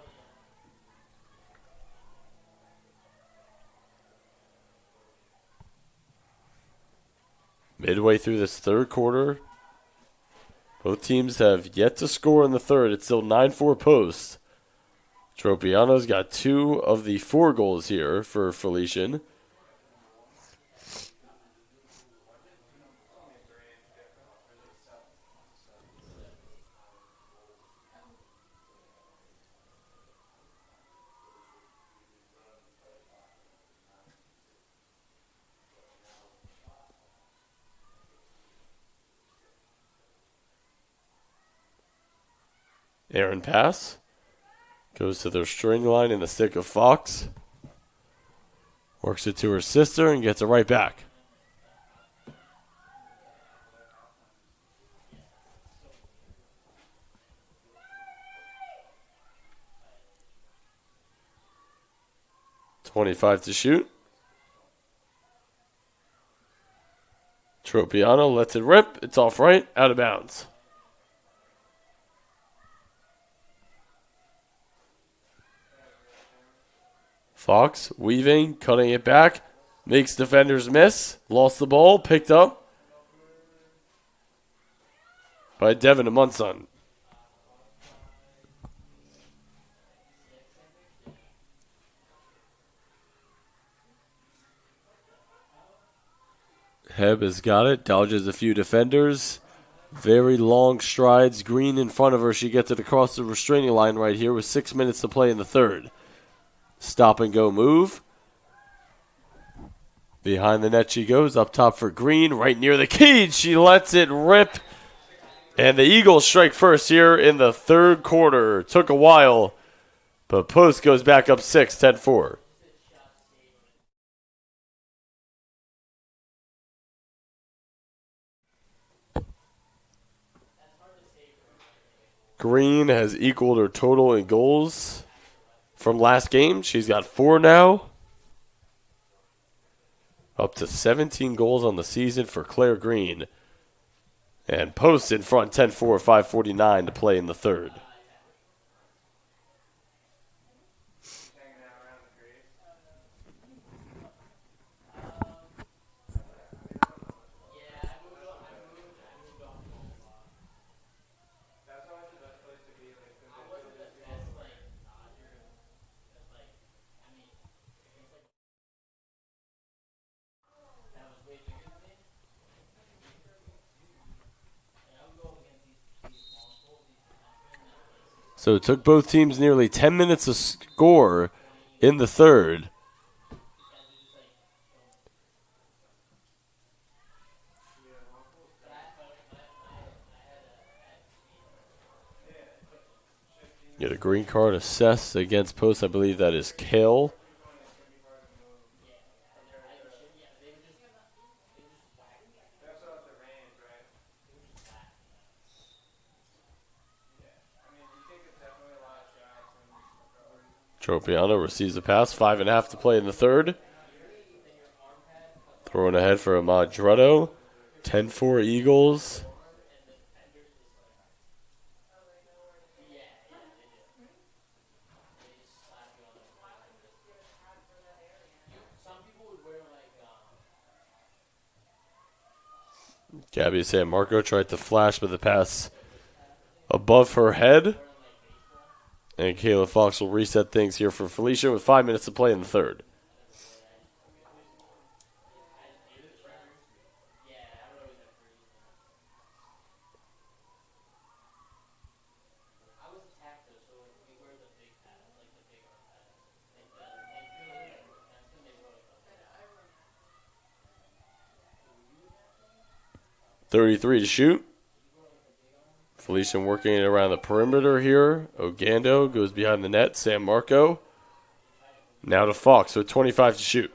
Midway through this third quarter, both teams have yet to score in the third. It's still 9-4 post. Tropiano's got 2 of the 4 goals here for Felician. Aaron pass. Goes to the string line in the stick of Fox. Works it to her sister and gets it right back. .25 to shoot. Tropiano lets it rip. It's off right, out of bounds. Fox weaving, cutting it back, makes defenders miss, lost the ball, picked up by Devin Amundson. Heb has got it, dodges a few defenders. Very long strides, Green in front of her. She gets it across the restraining line right here with 6 minutes to play in the third. Stop and go move. Behind the net she goes, up top for Green, right near the cage. She lets it rip. And the Eagles strike first here in the third quarter. Took a while, but Post goes back up 6, 10-4. Green has equaled her total in goals from last game. She's got 4 now. Up to 17 goals on the season for Claire Green. And Post in front 10-4, 5:49 to play in the third. So it took both teams nearly 10 minutes to score in the third. Get a green card assessed against Post. I believe that is Kale. Tropiano receives a pass. 5.5 to play in the third. Throwing ahead for Ahmad Drutto. 10-4 Eagles. Gabby San Marco tried to flash, but the pass above her head. And Kayla Fox will reset things here for Felicia with 5 minutes to play in the third. 33 to shoot. Felician working it around the perimeter here. Ogando goes behind the net. San Marco. Now to Fox with 25 to shoot.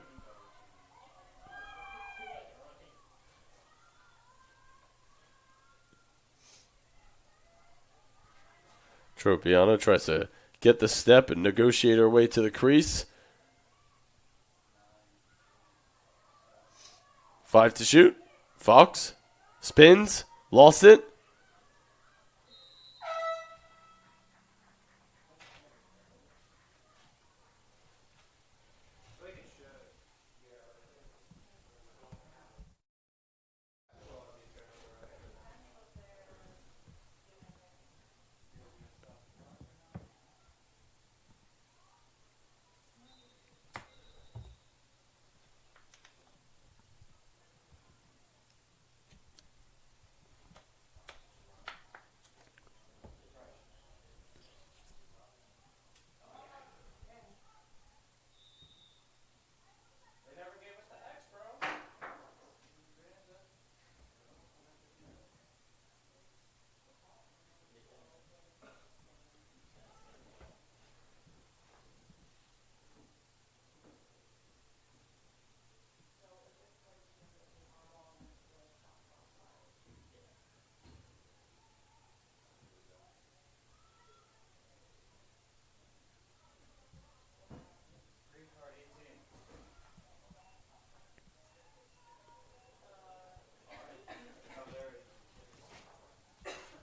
Tropiano tries to get the step and negotiate her way to the crease. 5 to shoot. Fox spins. Lost it.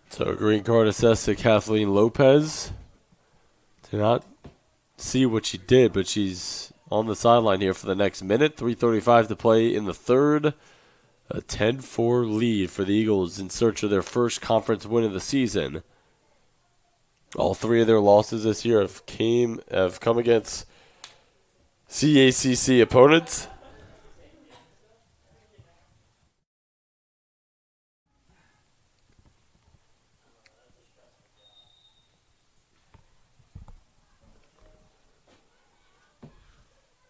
So green card assessed to Kathleen Lopez. Did not see what she did, but she's on the sideline here for the next minute. 3:35 to play in the third. A 10-4 lead for the Eagles in search of their first conference win of the season. All three of their losses this year have come against CACC opponents.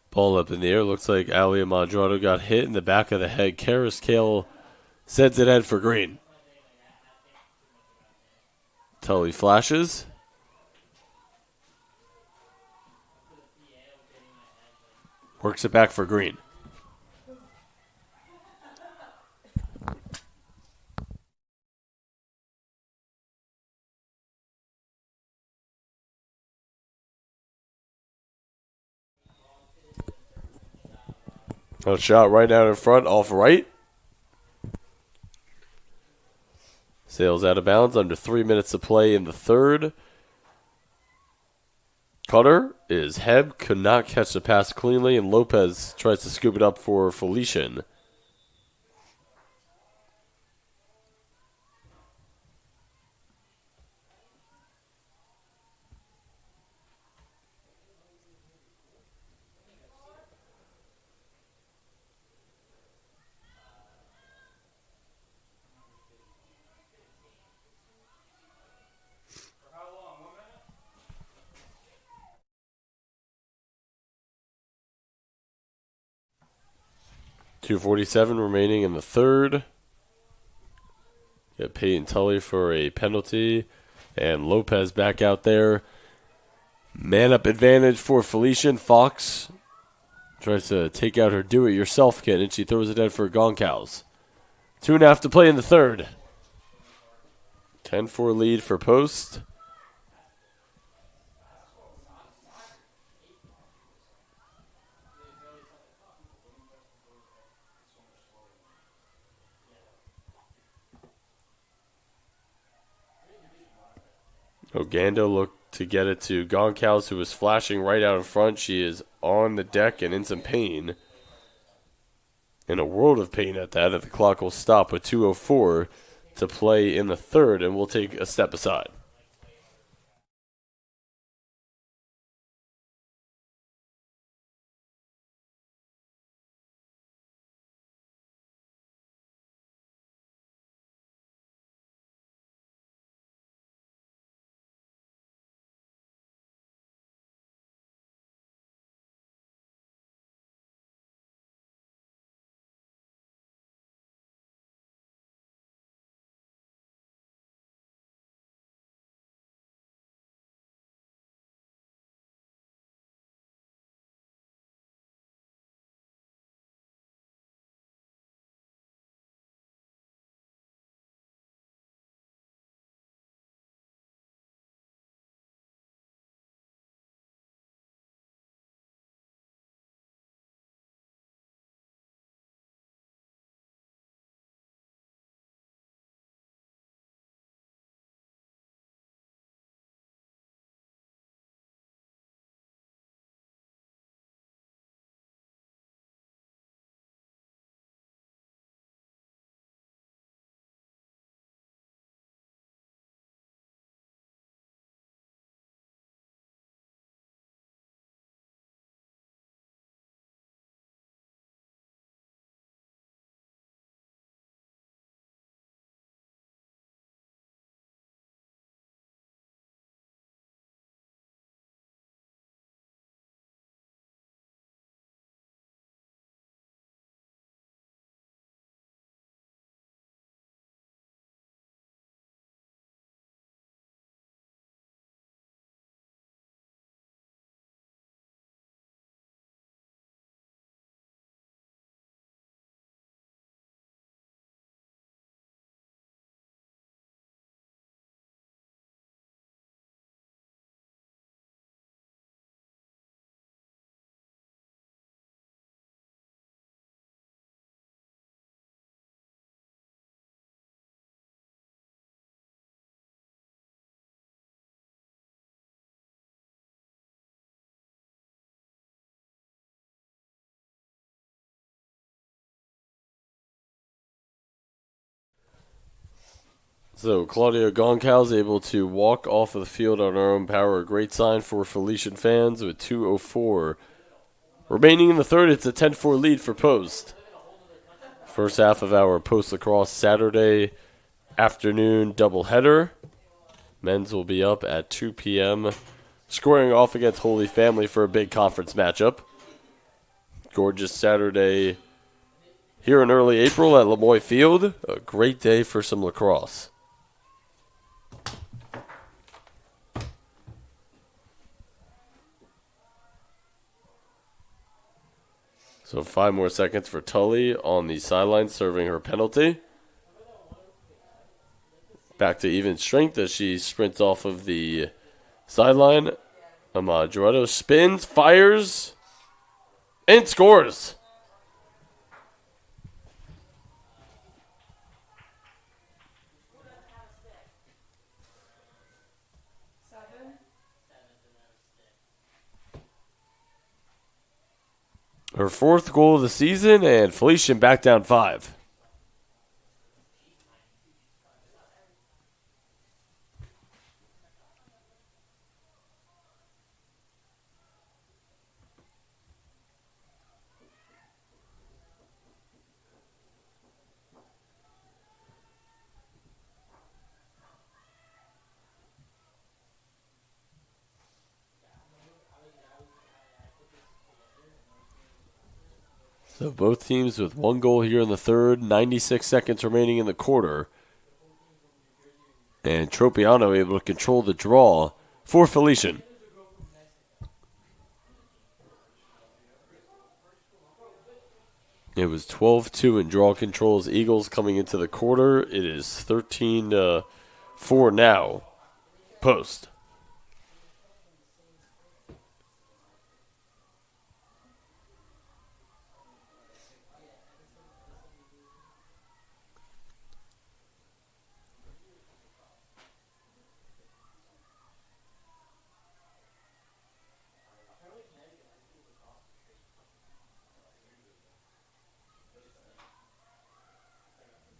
Ball up in the air. Looks like Alia Mondrado got hit in the back of the head. Karis Kale sends it in for Green. Tully flashes. Works it back for Green. A shot right down in front, off right. Sails out of bounds, under 3 minutes to play in the third. Cutter is Heb, could not catch the pass cleanly, and Lopez tries to scoop it up for Felician. .247 remaining in the third. Get Peyton Tully for a penalty. And Lopez back out there. Man up advantage for Felician. Fox tries to take out her do-it-yourself kit, and she throws it in for Goncalves. 2.5 to play in the third. 10-4 lead for Post. Ogando looked to get it to Goncalves, who was flashing right out in front. She is on the deck and in some pain. In a world of pain at that, and the clock will stop with 2:04 to play in the third, and we'll take a step aside. So Claudia Gonkau is able to walk off of the field on her own power. A great sign for Felician fans with 2:04 remaining in the third. It's a 10-4 lead for Post. First half of our Post Lacrosse Saturday afternoon doubleheader. Men's will be up at 2 p.m. squaring off against Holy Family for a big conference matchup. Gorgeous Saturday here in early April at Lemoy Field. A great day for some lacrosse. So 5 more seconds for Tully on the sideline serving her penalty. Back to even strength as she sprints off of the sideline. Amadrueto spins, fires, and scores. Her 4th goal of the season, and Felician back down 5. So both teams with 1 goal here in the third, 96 seconds remaining in the quarter. And Tropiano able to control the draw for Felician. It was 12-2 in draw controls. Eagles coming into the quarter. It is 13-4 now. Post.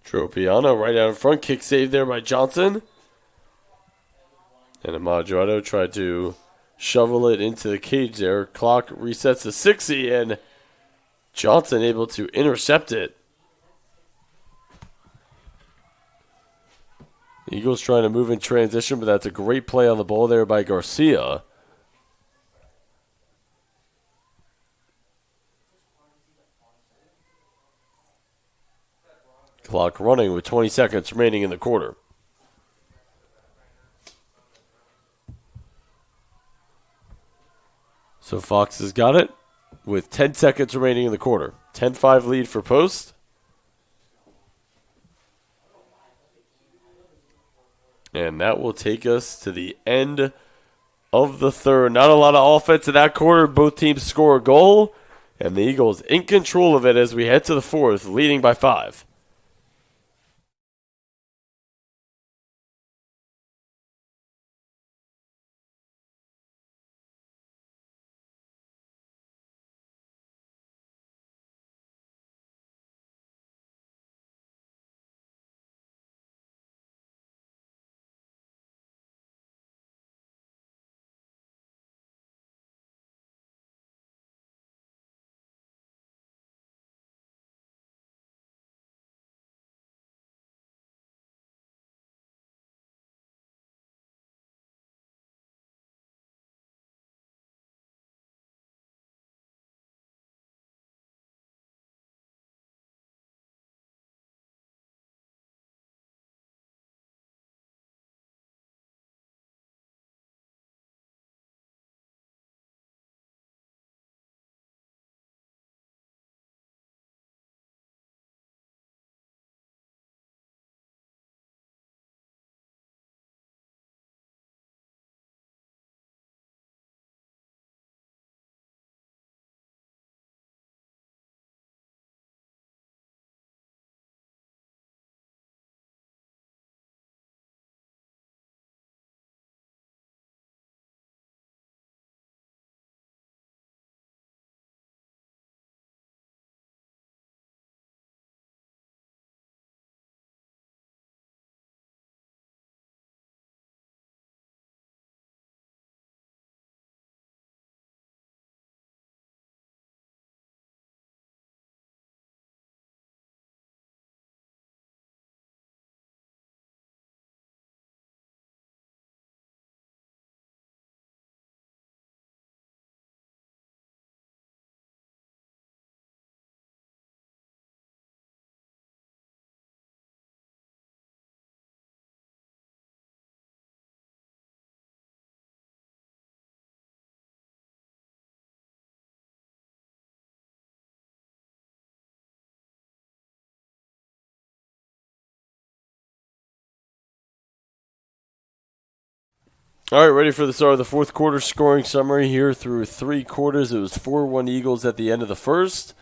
Tropiano right out in front. Kick save there by Johnson. And Amadrueto tried to shovel it into the cage there. Clock resets to 60, and Johnson able to intercept it. Eagles trying to move in transition, but that's a great play on the ball there by Garcia. Clock running with 20 seconds remaining in the quarter. So Fox has got it with 10 seconds remaining in the quarter. 10-5 lead for Post. And that will take us to the end of the third. Not a lot of offense in that quarter. Both teams score a goal. And the Eagles in control of it as we head to the fourth, leading by 5. All right, ready for the start of the fourth quarter scoring summary here through three quarters. It was 4-1 Eagles at the end of the first,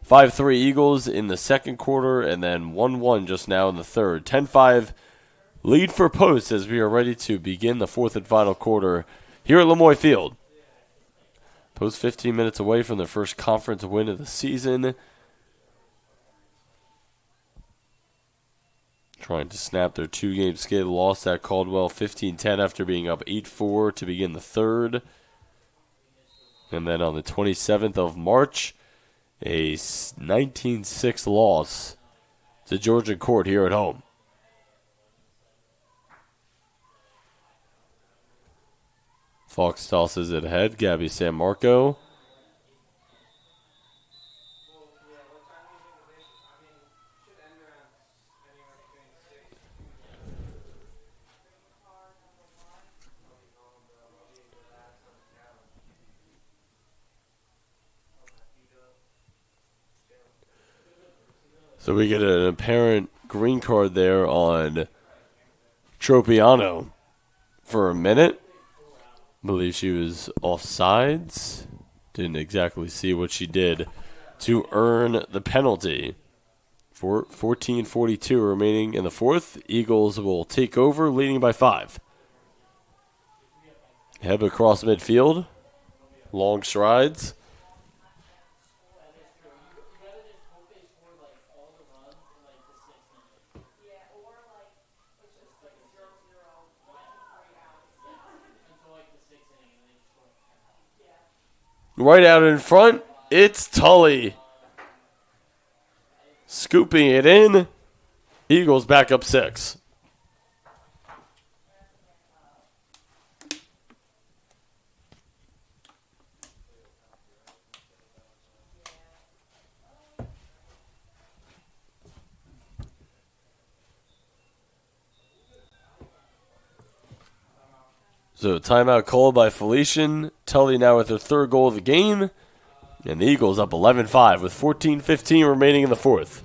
5-3 Eagles in the second quarter, and then 1-1 just now in the third. 10-5 lead for Post as we are ready to begin the fourth and final quarter here at Lemoy Field. Post 15 minutes away from their first conference win of the season. Trying to snap their two-game skid. Lost at Caldwell 15-10 after being up 8-4 to begin the third. And then on the 27th of March, a 19-6 loss to Georgia Court here at home. Fox tosses it ahead. Gabby San Marco. So we get an apparent green card there on Tropiano for a minute. I believe she was offsides. Didn't exactly see what she did to earn the penalty. 14:42 remaining in the fourth. Eagles will take over, leading by 5. Head across midfield. Long strides. Right out in front, it's Tully. Scooping it in. Eagles back up 6. So timeout called by Felician. Tully now with their third goal of the game. And the Eagles up 11-5 with 14:15 remaining in the fourth.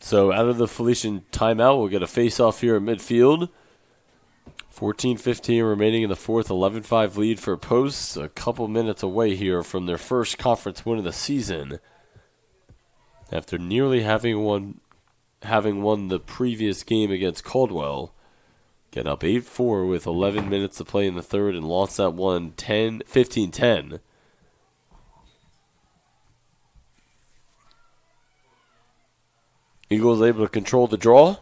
So out of the Felician timeout, we'll get a face-off here at midfield. 14:15 remaining in the fourth, 11-5 lead for Posts. A couple minutes away here from their first conference win of the season. After nearly having won the previous game against Caldwell. Get up 8-4 with 11 minutes to play in the third and lost that one 15-10. Eagles able to control the draw.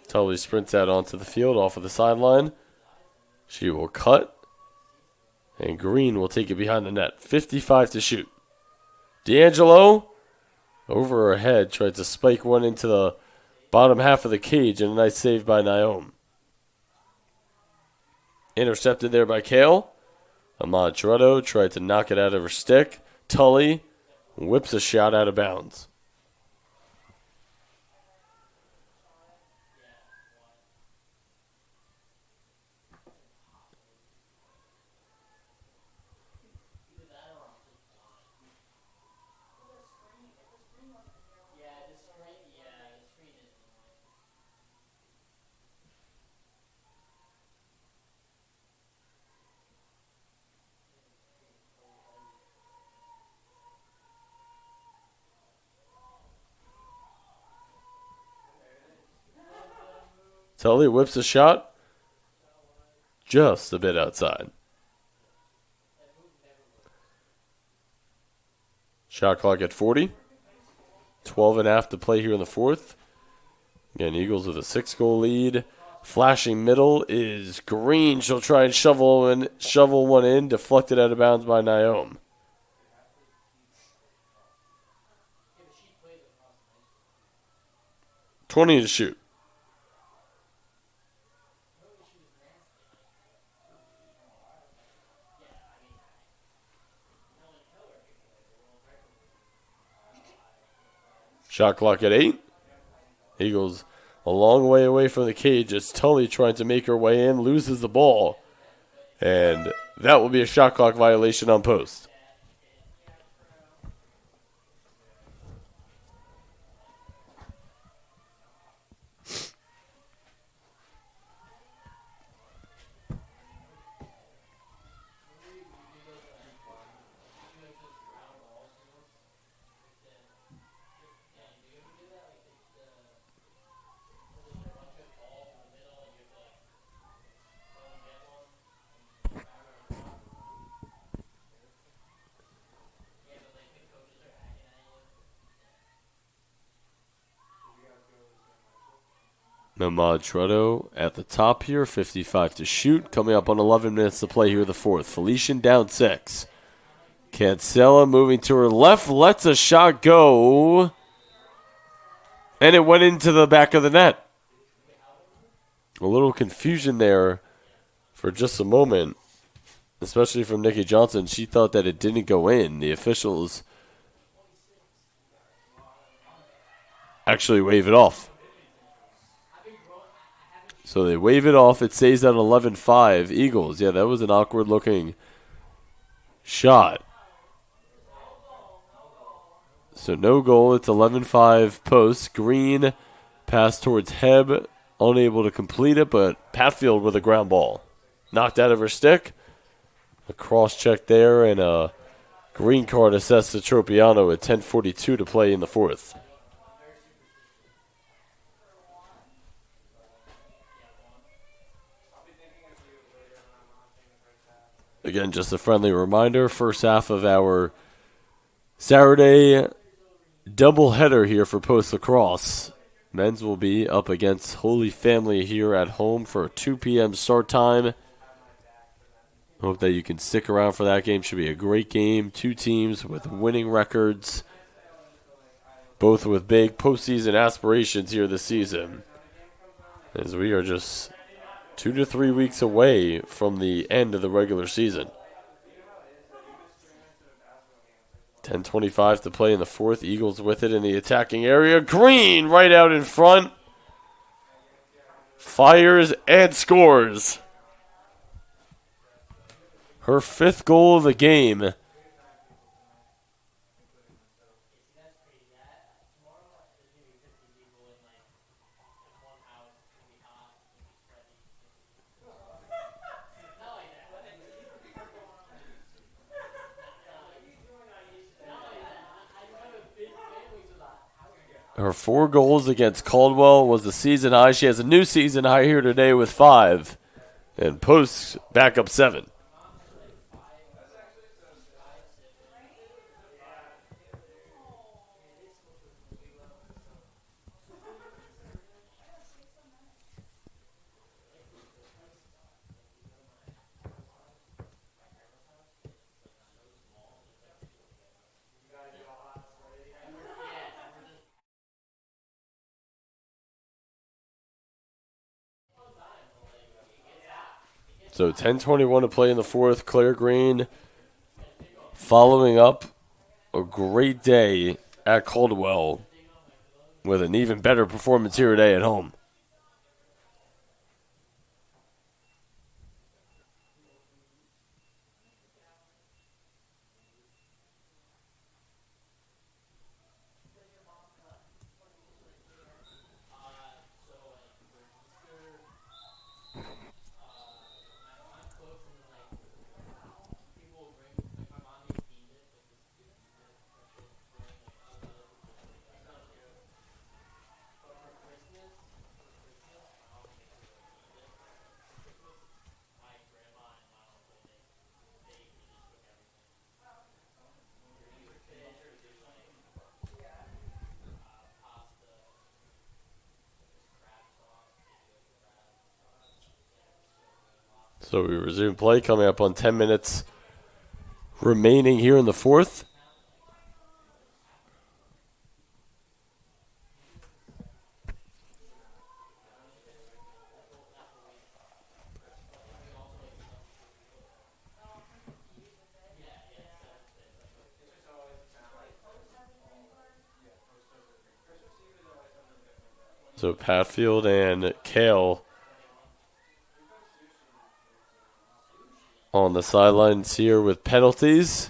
Tully sprints out onto the field off of the sideline. She will cut And Green will take it behind the net. 55 to shoot. D'Angelo, over her head, tried to spike one into the bottom half of the cage, and a nice save by Naom. Intercepted there by Kale. Ahmad Toretto tried to knock it out of her stick. Tully whips a shot out of bounds. Tully whips a shot just a bit outside. Shot clock at 40. 12.5 to play here in the fourth. Again, Eagles with a 6-goal lead. Flashing middle is Green. She'll try and shovel one in. Deflected out of bounds by Naom. $20 to shoot. Shot clock at 8. Eagles a long way away from the cage as Tully trying to make her way in, loses the ball. And that will be a shot clock violation on post. Ahmad Toretto at the top here, 55 to shoot. Coming up on 11 minutes to play here in the fourth. Felician down 6. Cancella moving to her left, lets a shot go. And it went into the back of the net. A little confusion there for just a moment, especially from Nikki Johnson. She thought that it didn't go in. The officials actually wave it off. So they wave it off. It stays at 11-5. Eagles. Yeah, that was an awkward-looking shot. So no goal. It's 11-5 post. Green pass towards Heb. Unable to complete it, but Patfield with a ground ball. Knocked out of her stick. A cross-check there, and a green card assessed to Tropiano at 10:42 to play in the fourth. Again, just a friendly reminder, first half of our Saturday doubleheader here for Post Lacrosse. Men's will be up against Holy Family here at home for a 2 p.m. start time. Hope that you can stick around for that game. Should be a great game. Two teams with winning records, both with big postseason aspirations here this season, as we are just 2 to 3 weeks away from the end of the regular season. 10:25 to play in the fourth. Eagles with it in the attacking area. Green right out in front. Fires and scores. Her 5th goal of the game. Her 4 goals against Caldwell was the season high. She has a new season high here today with 5. And Post back up 7. So 10:21 to play in the fourth. Claire Green following up a great day at Caldwell with an even better performance here today at home. So we resume play coming up on 10 minutes remaining here in the fourth. So Patfield and Kale on the sidelines here with penalties.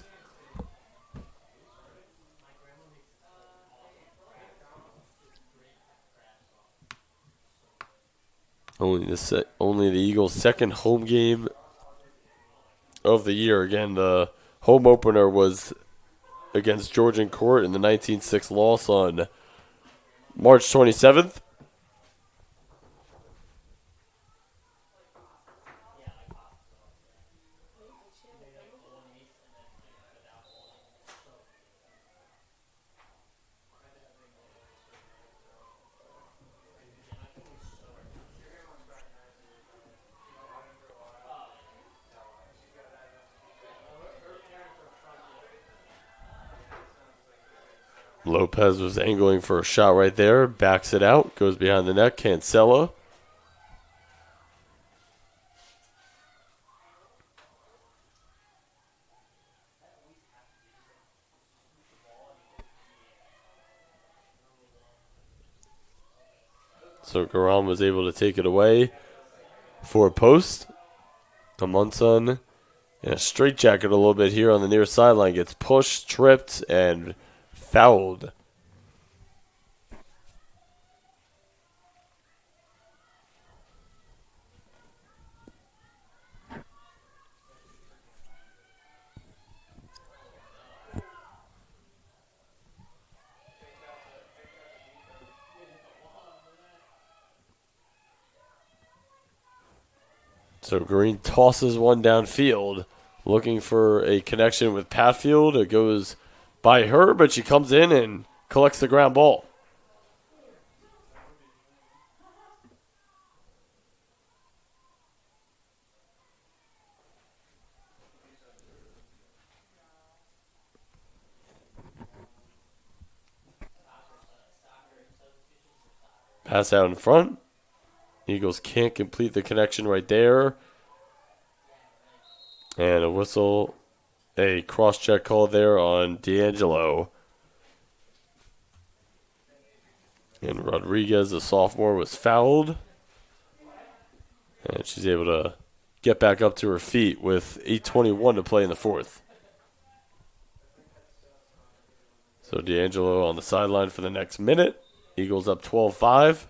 Only the Eagles' second home game of the year. Again, the home opener was against Georgian Court in the 19-6 loss on March 27th. Lopez was angling for a shot right there. Backs it out. Goes behind the net. Cancella. So Garam was able to take it away for a post. Amundsen in a straitjacket a little bit here on the near sideline. Gets pushed, tripped, and fouled. So Green tosses one downfield, looking for a connection with Patfield. It goes by her, but she comes in and collects the ground ball. Pass out in front. Eagles can't complete the connection right there. And a whistle, a cross-check call there on D'Angelo. And Rodriguez, the sophomore, was fouled. And she's able to get back up to her feet with 8:21 to play in the fourth. So D'Angelo on the sideline for the next minute. Eagles up 12-5.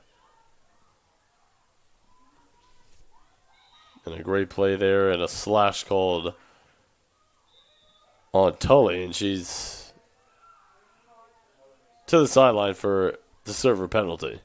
And a great play there and a slash called on Tully. And she's to the sideline for the server penalty.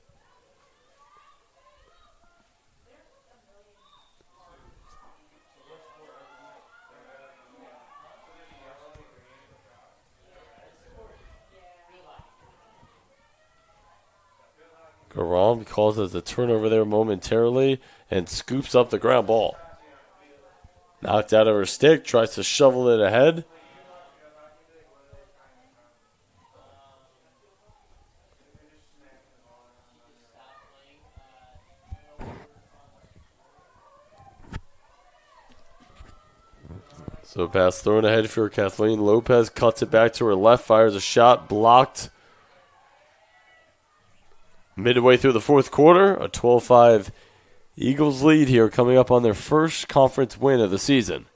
Garam causes a turnover there momentarily and scoops up the ground ball. Knocked out of her stick, tries to shovel it ahead. So pass thrown ahead for Kathleen Lopez. Cuts it back to her left. Fires a shot. Blocked. Midway through the fourth quarter, a 12-5 Eagles lead here, coming up on their first conference win of the season.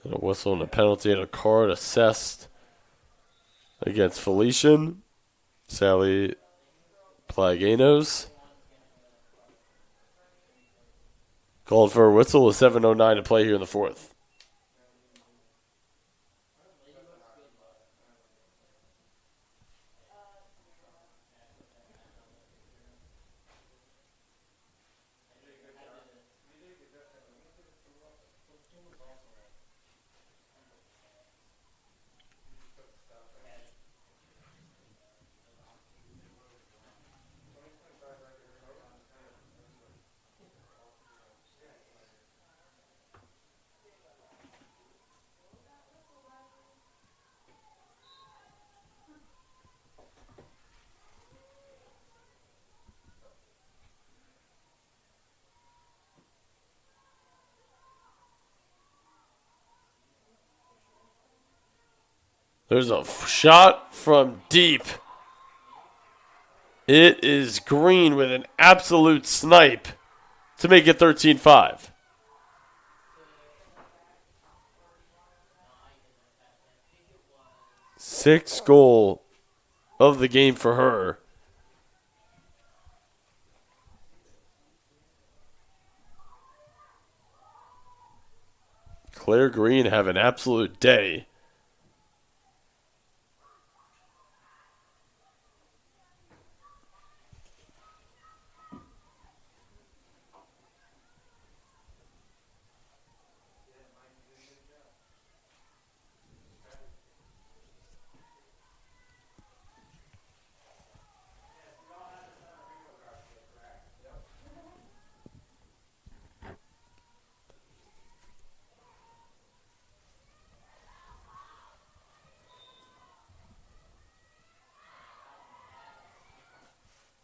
And a whistle and a penalty and a card assessed against Felician. Sally Plaganos. Called for a whistle with 7:09 to play here in the fourth. There's a shot from deep. It is Green with an absolute snipe to make it 13-5. Sixth goal of the game for her. Claire Green have an absolute day.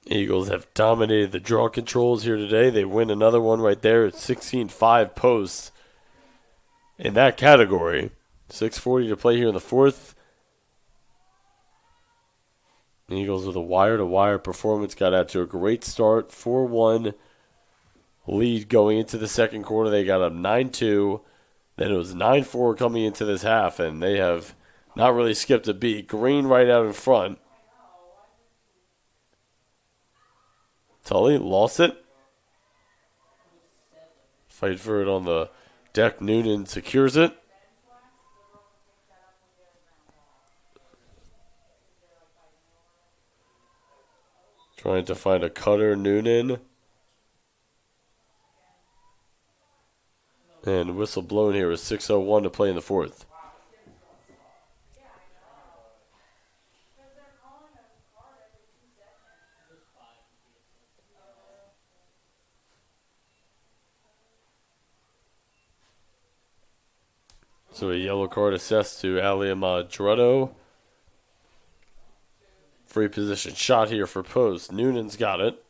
Eagles have dominated the draw controls here today. They win another one right there at 16-5 posts in that category. 6:40 to play here in the fourth. The Eagles with a wire-to-wire performance got out to a great start. 4-1 lead going into the second quarter. They got up 9-2. Then it was 9-4 coming into this half, and they have not really skipped a beat. Green right out in front. Tully lost it. Fight for it on the deck. Noonan secures it. Trying to find a cutter. Noonan. And whistle blown here with 6:01 to play in the fourth. So a yellow card assessed to Alia Madretto. Free position shot here for post. Noonan's got it.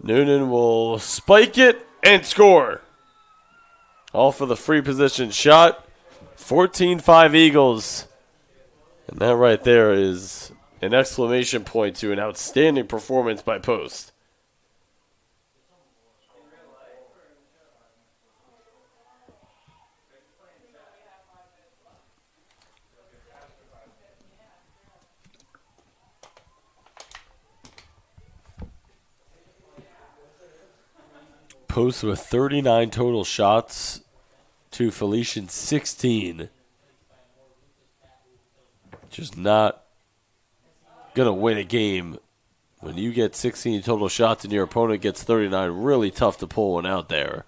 Noonan will spike it and score. All for the free position shot. 14-5 Eagles. And that right there is an exclamation point to an outstanding performance by Post. Post with 39 total shots to Felician 16. Just not going to win a game. When you get 16 total shots and your opponent gets 39, really tough to pull one out there.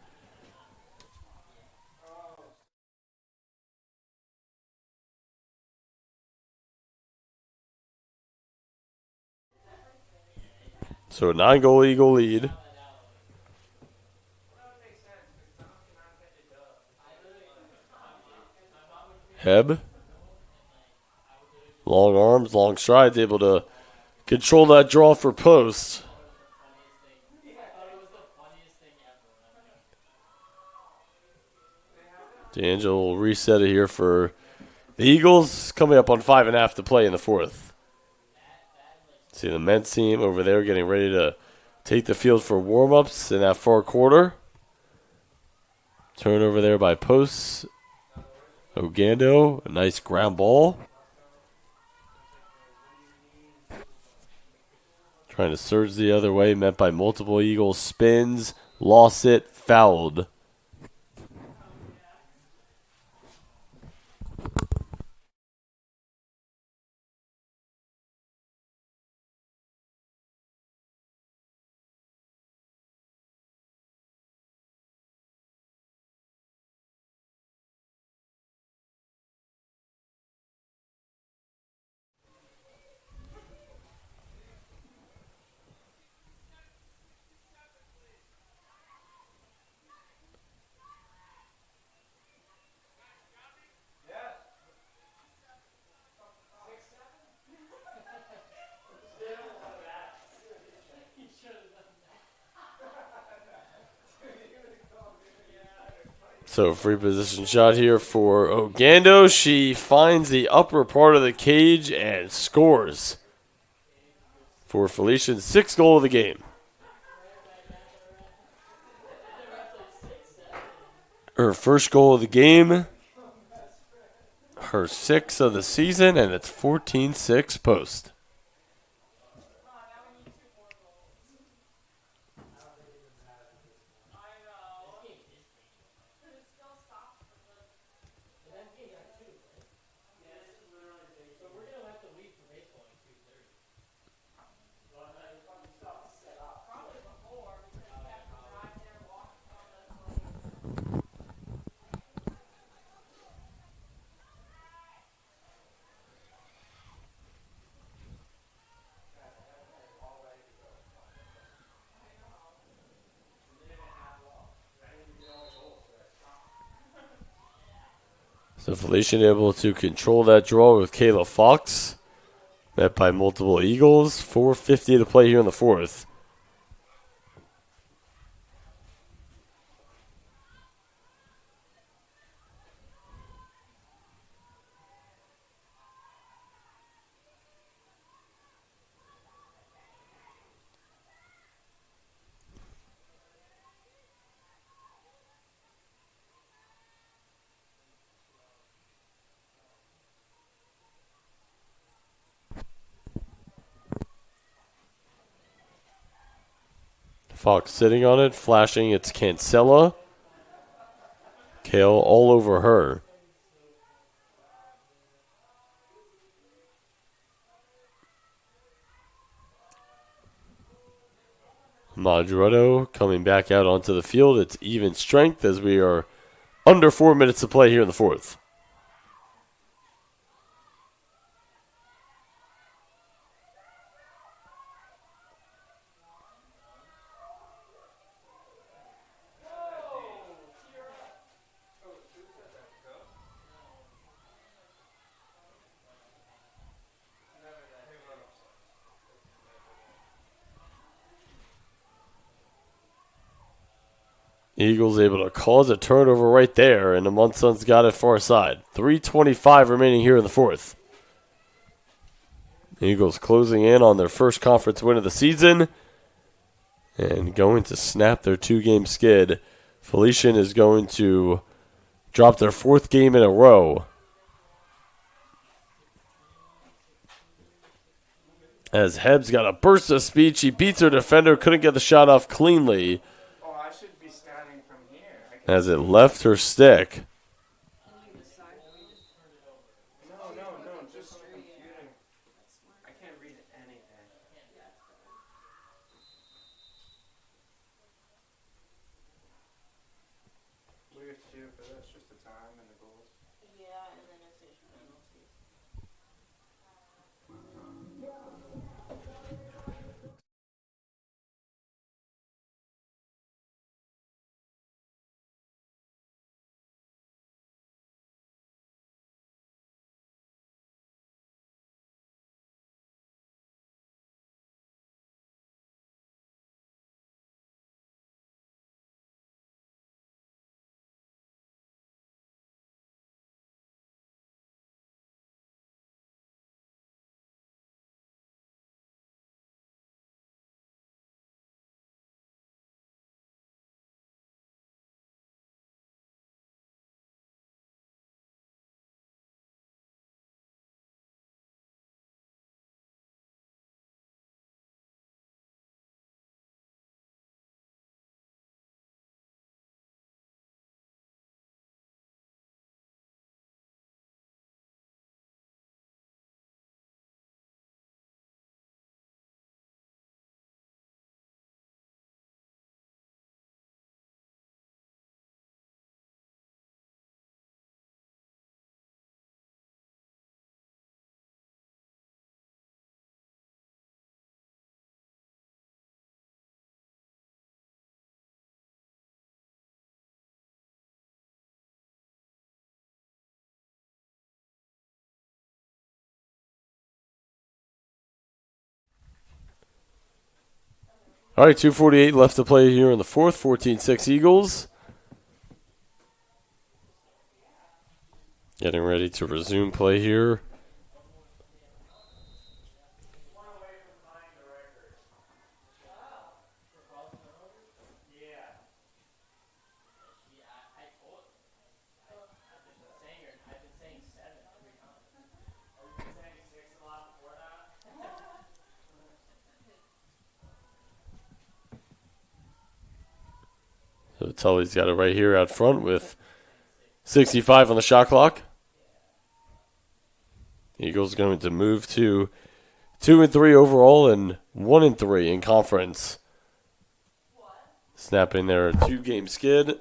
So a 9-goal Eagle lead. Heb. Long arms, long strides, able to control that draw for post. D'Angelo will reset it here for the Eagles, coming up on 5.5 to play in the fourth. See the men's team over there getting ready to take the field for warm-ups in that far quarter. Turnover there by posts. Ogando, a nice ground ball. Trying to surge the other way, met by multiple Eagles. Spins, lost it, fouled. So free position shot here for Ogando. She finds the upper part of the cage and scores for Felician's 6th goal of the game. Her first goal of the game, her 6th of the season, and it's 14-6 post. So Felician able to control that draw with Kayla Fox. Met by multiple Eagles. 4:50 to play here in the fourth. Fox sitting on it, flashing. It's Cancella. Kale all over her. Madrudo coming back out onto the field. It's even strength as we are under 4 minutes to play here in the fourth. Eagles able to cause a turnover right there, and the Munsuns got it far side. 3:25 remaining here in the fourth. Eagles closing in on their first conference win of the season and going to snap their 2-game skid. Felician is going to drop their 4th game in a row. As Heb's got a burst of speed, she beats her defender, couldn't get the shot off cleanly. As it left her stick. All right, 2:48 left to play here in the fourth. 14-6 Eagles. Getting ready to resume play here. So Tully's got it right here out front with 65 on the shot clock. Eagles going to move to 2-3 overall and 1-3 in conference. Snapping their 2-game skid.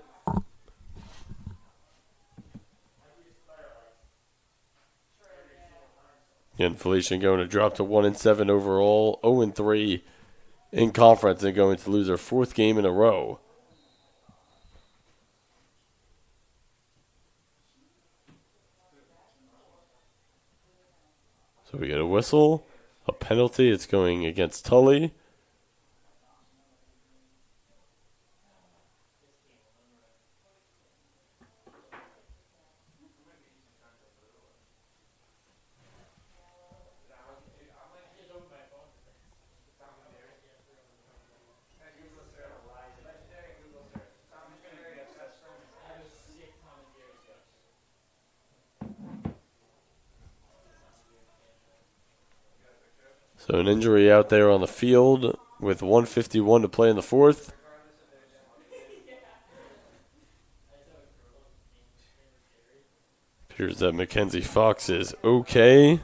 And Felician going to drop to 1-7 overall, 0-3 in conference, and going to lose their 4th game in a row. So we get a whistle, a penalty. It's going against Tully. So an injury out there on the field with 1:51 to play in the fourth. Appears that Mackenzie Fox is okay.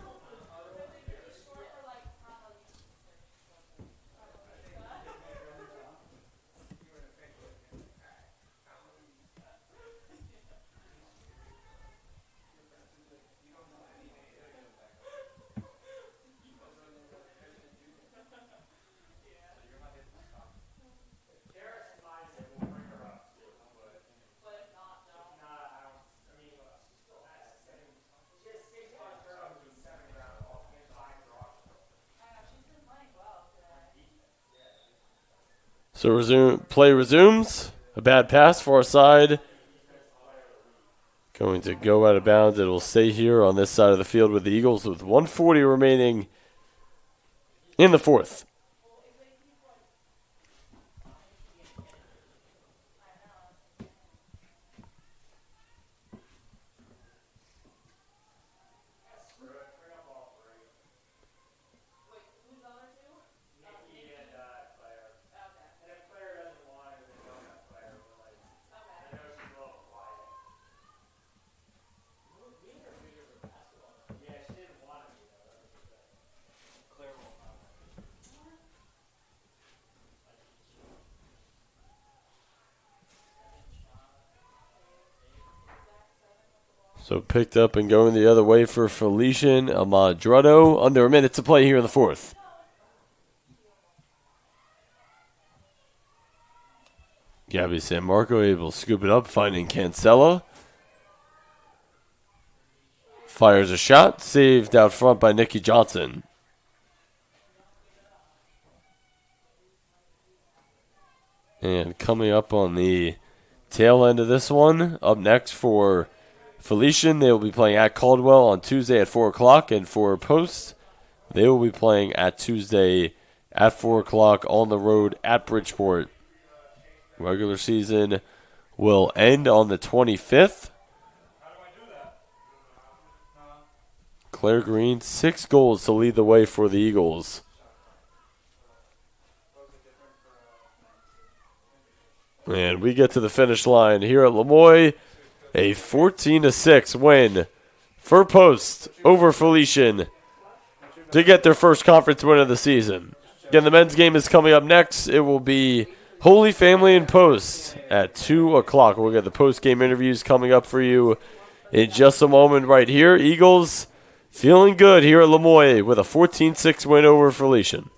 So play resumes. A bad pass far side. Going to go out of bounds. It will stay here on this side of the field with the Eagles with 1:40 remaining in the fourth. So picked up and going the other way for Felician Amadrado. Under a minute to play here in the fourth. Gabby San Marco able to scoop it up, finding Cancella. Fires a shot, saved out front by Nikki Johnson. And coming up on the tail end of this one, up next for Felician, they will be playing at Caldwell on Tuesday at 4 o'clock. And for Post, they will be playing at Tuesday at 4 o'clock on the road at Bridgeport. Regular season will end on the 25th. Claire Green, 6 goals to lead the way for the Eagles. And we get to the finish line here at Lemoy. A 14-6 win for Post over Felician to get their first conference win of the season. Again, the men's game is coming up next. It will be Holy Family and Post at 2 o'clock. We'll get the post-game interviews coming up for you in just a moment right here. Eagles feeling good here at Lemoy with a 14-6 win over Felician.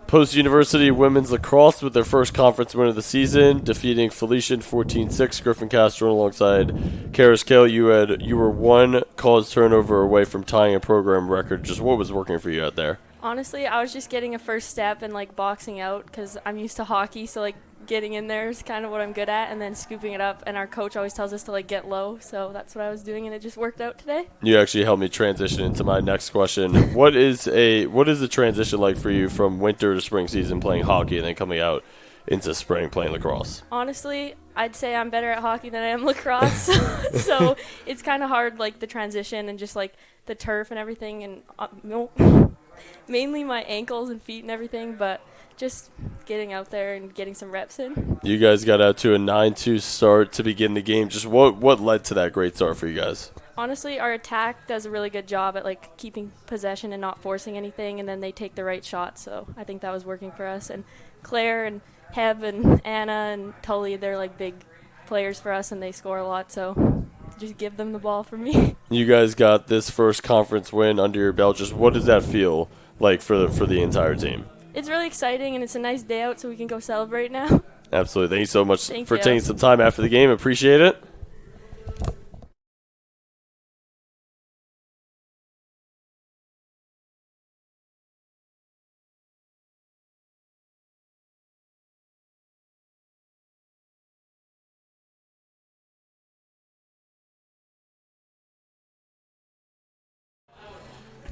Post University women's lacrosse with their first conference win of the season, defeating Felician 14-6. Griffin Castro alongside Karis Kale. You were one caused turnover away from tying a program record. Just what was working for you out there? Honestly, I was just getting a first step and boxing out because I'm used to hockey, so getting in there is kind of what I'm good at, and then scooping it up. And our coach always tells us to get low, so that's what I was doing, and it just worked out today. You actually helped me transition into my next question. What is the transition like for you from winter to spring season playing hockey and then coming out into spring playing lacrosse? Honestly, I'd say I'm better at hockey than I am lacrosse, so it's kind of hard, the transition and just the turf and everything, and mainly my ankles and feet and everything, but just getting out there and getting some reps in. You guys got out to a 9-2 start to begin the game. Just what led to that great start for you guys? Honestly, our attack does a really good job at keeping possession and not forcing anything, and then they take the right shot. So I think that was working for us. And Claire and Heb and Anna and Tully, they're big players for us, and they score a lot. So just give them the ball for me. You guys got this first conference win under your belt. Just what does that feel like for the entire team? It's really exciting, and it's a nice day out, so we can go celebrate now. Absolutely. Thank you so much for you. taking some time after the game. Appreciate it.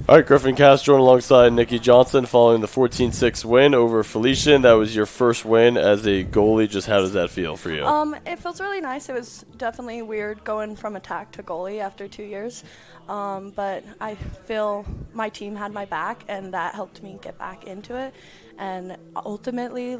All right, Griffin Castro alongside Nikki Johnson following the 14-6 win over Felician. That was your first win as a goalie. Just how does that feel for you? It feels really nice. It was definitely weird going from attack to goalie after 2 years. But I feel my team had my back, and that helped me get back into it. And ultimately,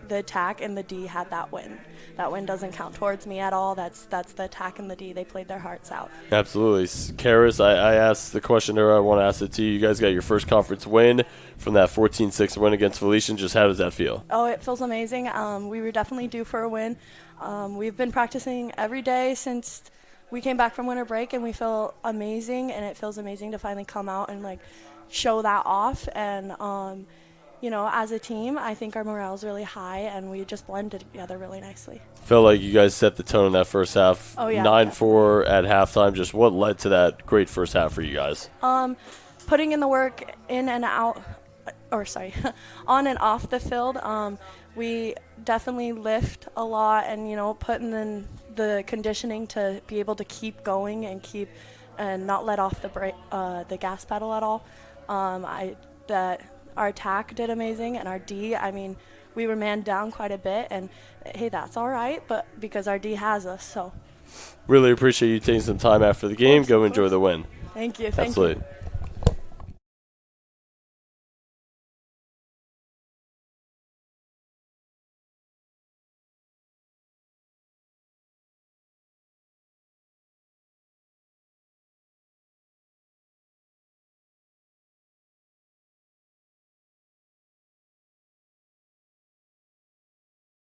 the attack and the D had that win. That win doesn't count towards me at all. That's the attack and the D. They played their hearts out. Absolutely. Karis, I asked the question there. I want to ask it to you. You guys got your first conference win from that 14-6 win against Felician. Just how does that feel? Oh, it feels amazing. We were definitely due for a win. We've been practicing every day since we came back from winter break, and we feel amazing, and it feels amazing to finally come out and show that off. And as a team, I think our morale is really high, and we just blended together really nicely. Felt like you guys set the tone in that first half. Oh, yeah. 9-4 at halftime. Just what led to that great first half for you guys? Putting in the work in and out, on and off the field. We definitely lift a lot, and putting in the conditioning to be able to keep going and not let off the gas pedal at all. Our attack did amazing, and our D, we were manned down quite a bit, and hey, that's all right, but because our D has us, so. Really appreciate you taking some time after the game. Go enjoy the win. Thank you. Absolutely.